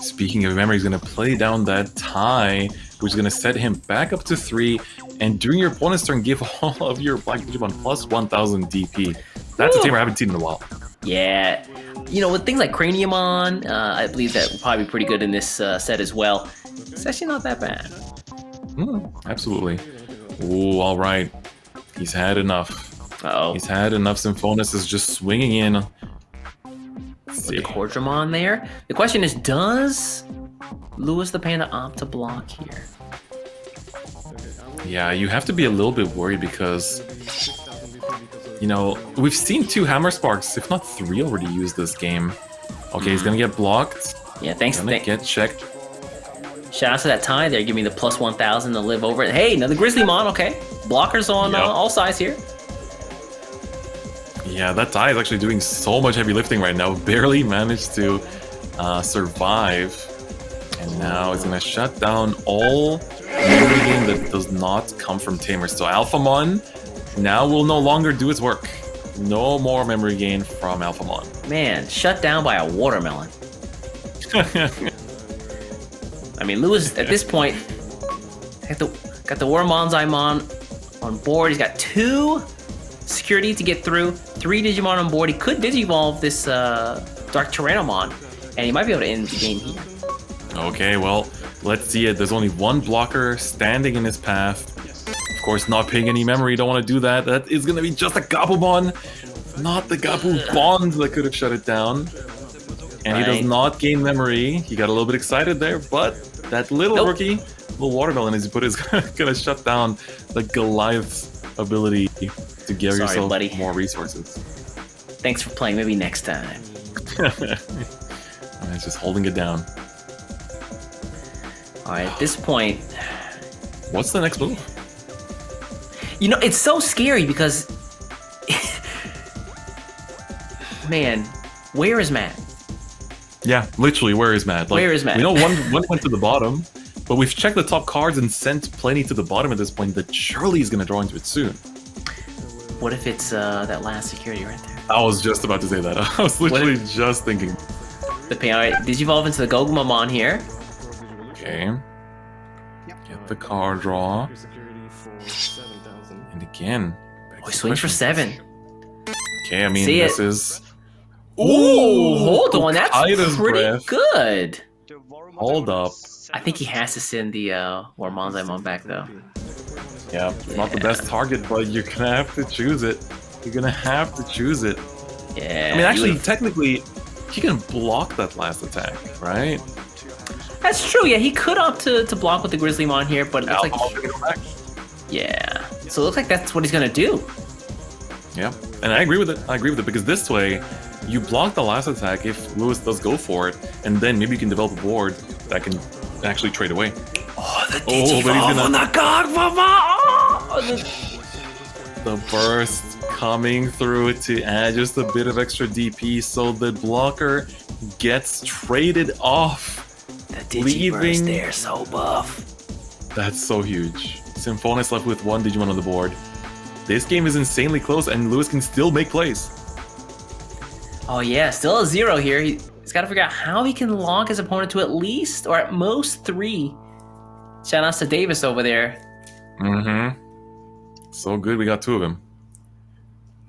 speaking of memory, he's going to play down that tie, which is going to set him back up to 3. And during your opponent's turn, give all of your Black Digimon plus 1000 DP. That's a tamer I haven't seen in a while. Yeah. With things like Craniumon, I believe that will probably be pretty good in this set as well. It's actually not that bad. Absolutely. Ooh, all right. He's had enough. Uh-oh. He's had enough. Symphonus is just swinging in. With the Cordramon there. The question is, does Lewis the Panda opt to block here? Yeah, you have to be a little bit worried because, we've seen 2 Hammer Sparks, if not 3, already use this game. Okay, he's gonna get blocked. Yeah, thanks. Get checked. Shout out to that tie there. Give me the plus 1000 to live over it. Hey, another Grizzlymon. Okay, blockers on all sides here. Yeah, that tie is actually doing so much heavy lifting right now. Barely managed to survive. And now it's going to shut down all memory gain that does not come from Tamers. So Alphamon now will no longer do its work. No more memory gain from Alphamon. Man, shut down by a watermelon. I mean, Lewis, at this point, got the Wormonzaimon on board. He's got 2 security to get through, 3 Digimon on board. He could Digivolve this Dark Tyrannomon, and he might be able to end the game here. Okay, well, let's see it. There's only 1 blocker standing in his path. Of course, not paying any memory. Don't want to do that. That is going to be just a Gabumon. not the Gabu Bond that could have shut it down. And he does not gain memory. He got a little bit excited there, but that little rookie, little watermelon as he put it, is gonna shut down the Goliath's ability to give yourself more resources. Thanks for playing. Maybe next time. And it's just holding it down. Alright, at this point... What's the next move? You know, it's so scary because... Man, where is Matt? Yeah, literally, where is Matt? Like, where is Matt? We know one went to the bottom, but we've checked the top cards and sent plenty to the bottom at this point that surely is going to draw into it soon. What if it's that last security right there? I was just about to say that. I was literally just thinking. The pain. Alright, Digivolve into the Gogumamon here. Okay. Get the card draw. And again. Oh, he swings for 7. Okay, I mean, this is... Ooh, hold on, that's pretty breath. good. Hold up. I think he has to send the Wormonzaimon back, though. Yeah, not the best target, but you're gonna have to choose it. You're gonna have to choose it. Yeah. I mean, actually, technically, he can block that last attack, right? That's true, yeah, he could opt to block with the Grizzlymon here, but it looks like... Yeah. So it looks like that's what he's gonna do. Yeah, and I agree with it. I agree with it, because this way, you block the last attack if Lewis does go for it, and then maybe you can develop a board that can actually trade away. Oh, the Digivolve on the Gogumamon! The burst coming through to add just a bit of extra DP, so the blocker gets traded off. The Digiburst there, so buff. That's so huge. Symphonis left with 1 Digimon on the board. This game is insanely close, and Lewis can still make plays. Oh yeah, still a 0 here. He's got to figure out how he can lock his opponent to at least, or at most, 3. Shout outs to Davis over there. Mm-hmm. So good, we got 2 of them.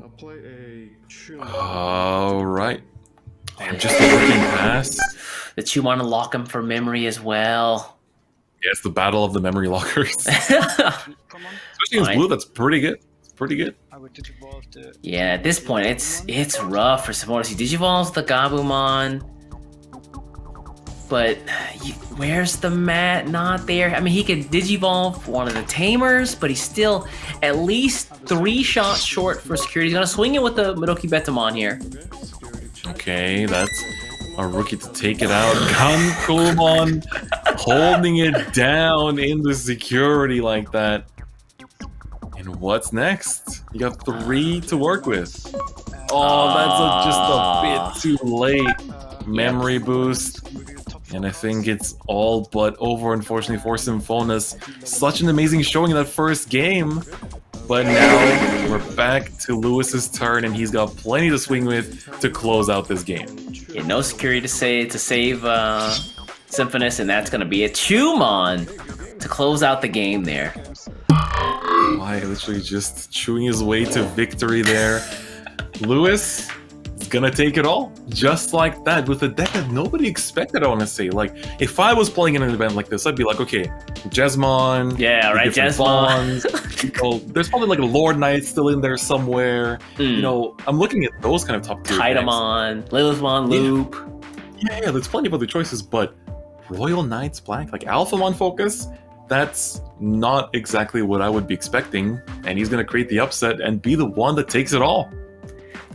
I'll play a All right. Damn, just a working pass. The Chumon lock him for memory as well. Yeah, it's the battle of the memory lockers. Especially against blue, that's pretty good. It's pretty good. Yeah, at this point, it's rough for Symphonis. He Digivolves the Gabumon, but where's the mat? Not there. I mean, he could Digivolve one of the Tamers, but he's still at least 3 shots short for security. He's gonna swing it with the Madoki Betamon here. Okay, that's a rookie to take it out. Gankumon holding it down in the security like that. And what's next? You got 3 to work with. Oh, that's just a bit too late. Memory boost. And I think it's all but over, unfortunately, for Symphonis. Such an amazing showing in that first game. But now we're back to Lewis's turn, and he's got plenty to swing with to close out this game. Yeah, no security to save Symphonis, and that's going to be a Chumon to close out the game there. Why, literally just chewing his way to victory there. Lewis is gonna take it all, just like that, with a deck that nobody expected, I want to say. Like, if I was playing in an event like this, I'd be like, okay, Jesmon, yeah, right, Jesmon. There's probably like a Lord Knight still in there somewhere. You know, I'm looking at those kind of top tier Titamon, Lilithmon, Loop. Yeah, there's plenty of other choices, but Royal Knights Black, like Alphamon Focus, that's not exactly what I would be expecting, and he's going to create the upset and be the one that takes it all.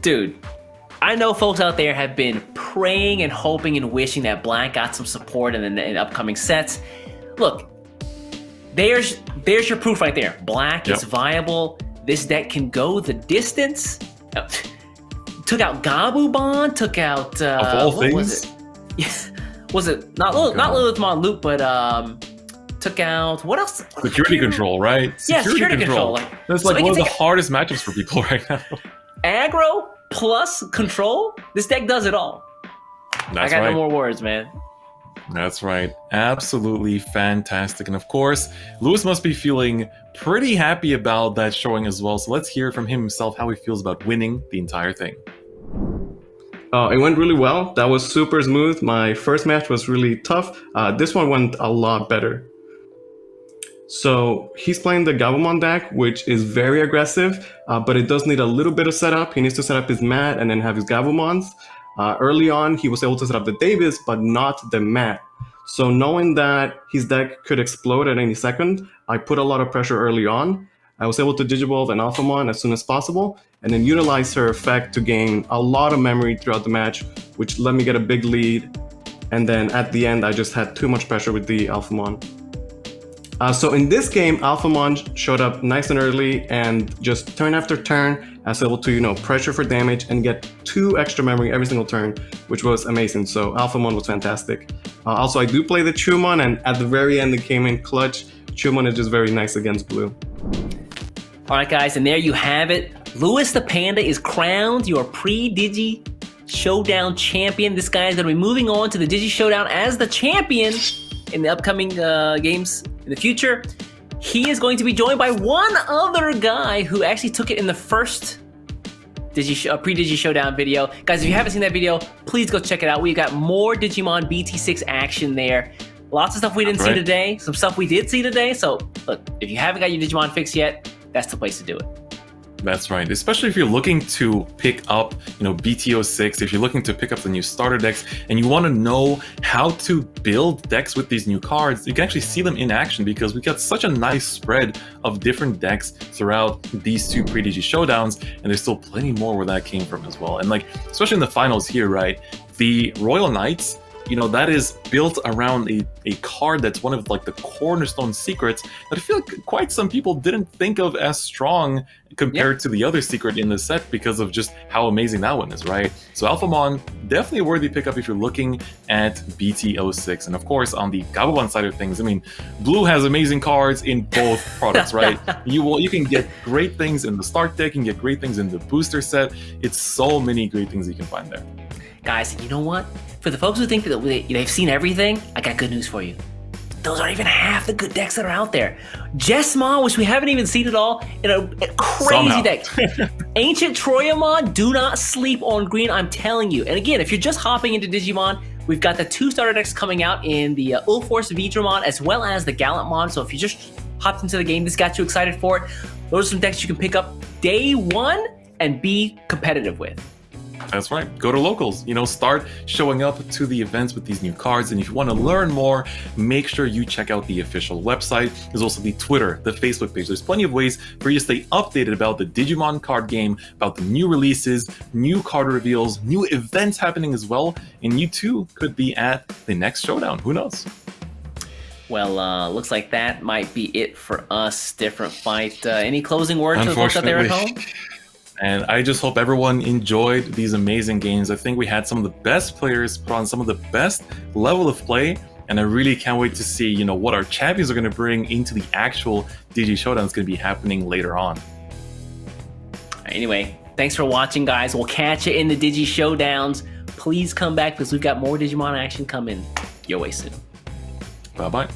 Dude, I know folks out there have been praying and hoping and wishing that Black got some support in the upcoming sets. Look, there's your proof right there. Black is viable. This deck can go the distance. Took out Gabumon, took out... of all things? Was it? Not Lilithmon Loop, but... took out what else? Security control, right? Security control. That's like one of the hardest matchups for people right now. Aggro plus control. This deck does it all. I got no more words, man. That's right. Absolutely fantastic. And of course, Lewis must be feeling pretty happy about that showing as well. So let's hear from him himself how he feels about winning the entire thing. It went really well. That was super smooth. My first match was really tough. This one went a lot better. So he's playing the Gabumon deck, which is very aggressive, but it does need a little bit of setup. He needs to set up his mat and then have his Gabumons. Early on, he was able to set up the Davis, but not the mat. So knowing that his deck could explode at any second, I put a lot of pressure early on. I was able to Digivolve an Alphamon as soon as possible, and then utilize her effect to gain a lot of memory throughout the match, which let me get a big lead. And then at the end, I just had too much pressure with the Alphamon. So in this game, Alphamon showed up nice and early, and just turn after turn, I was able to, pressure for damage and get 2 extra memory every single turn, which was amazing. So Alphamon was fantastic. Also, I do play the Chumon, and at the very end, it came in clutch. Chumon is just very nice against blue. All right, guys, and there you have it. Lewis the Panda is crowned your Pre-DIGI-SHOWDOwn champion. This guy is going to be moving on to the Digi-Showdown as the champion in the upcoming games in the future. He is going to be joined by one other guy who actually took it in the first Pre-DIGI-SHOWDOwn video. Guys, if you haven't seen that video, please go check it out. We've got more Digimon BT6 action there. Lots of stuff we didn't see today, some stuff we did see today. So, look, if you haven't got your Digimon fix yet, that's the place to do it. That's right, especially if you're looking to pick up, BT06, if you're looking to pick up the new starter decks and you want to know how to build decks with these new cards, you can actually see them in action because we got such a nice spread of different decks throughout these 2 Pre-DIGI Showdowns, and there's still plenty more where that came from as well. And especially in the finals here, right, the Royal Knights, that is built around a card that's one of the cornerstone secrets that I feel like quite some people didn't think of as strong compared to the other secret in the set because of just how amazing that one is, right? So Alphamon, definitely a worthy pickup if you're looking at BT06. And of course, on the Gabumon side of things, Blue has amazing cards in both products, right? You can get great things in the start deck, you can get great things in the booster set. It's so many great things you can find there. Guys, you know what? For the folks who think that they've seen everything, I got good news for you. Those aren't even half the good decks that are out there. Jesmon, which we haven't even seen at all, in a crazy deck. Ancient Troyamon, do not sleep on green, I'm telling you. And again, if you're just hopping into Digimon, we've got the 2 starter decks coming out in the Ulforce Vidramon as well as the Gallantmon. So if you just hopped into the game, this got you excited for it, those are some decks you can pick up day 1 and be competitive with. That's right. Go to locals. Start showing up to the events with these new cards. And if you want to learn more, make sure you check out the official website. There's also the Twitter, the Facebook page. There's plenty of ways for you to stay updated about the Digimon card game, about the new releases, new card reveals, new events happening as well. And you too could be at the next showdown. Who knows? Well, looks like that might be it for us. Different fight. Any closing words for the folks out there at home? And I just hope everyone enjoyed these amazing games. I think we had some of the best players put on some of the best level of play, and I really can't wait to see, what our champions are going to bring into the actual Digi Showdown that's going to be happening later on. Anyway, thanks for watching, guys. We'll catch you in the Digi Showdowns. Please come back because we've got more Digimon action coming your way soon. Bye-bye.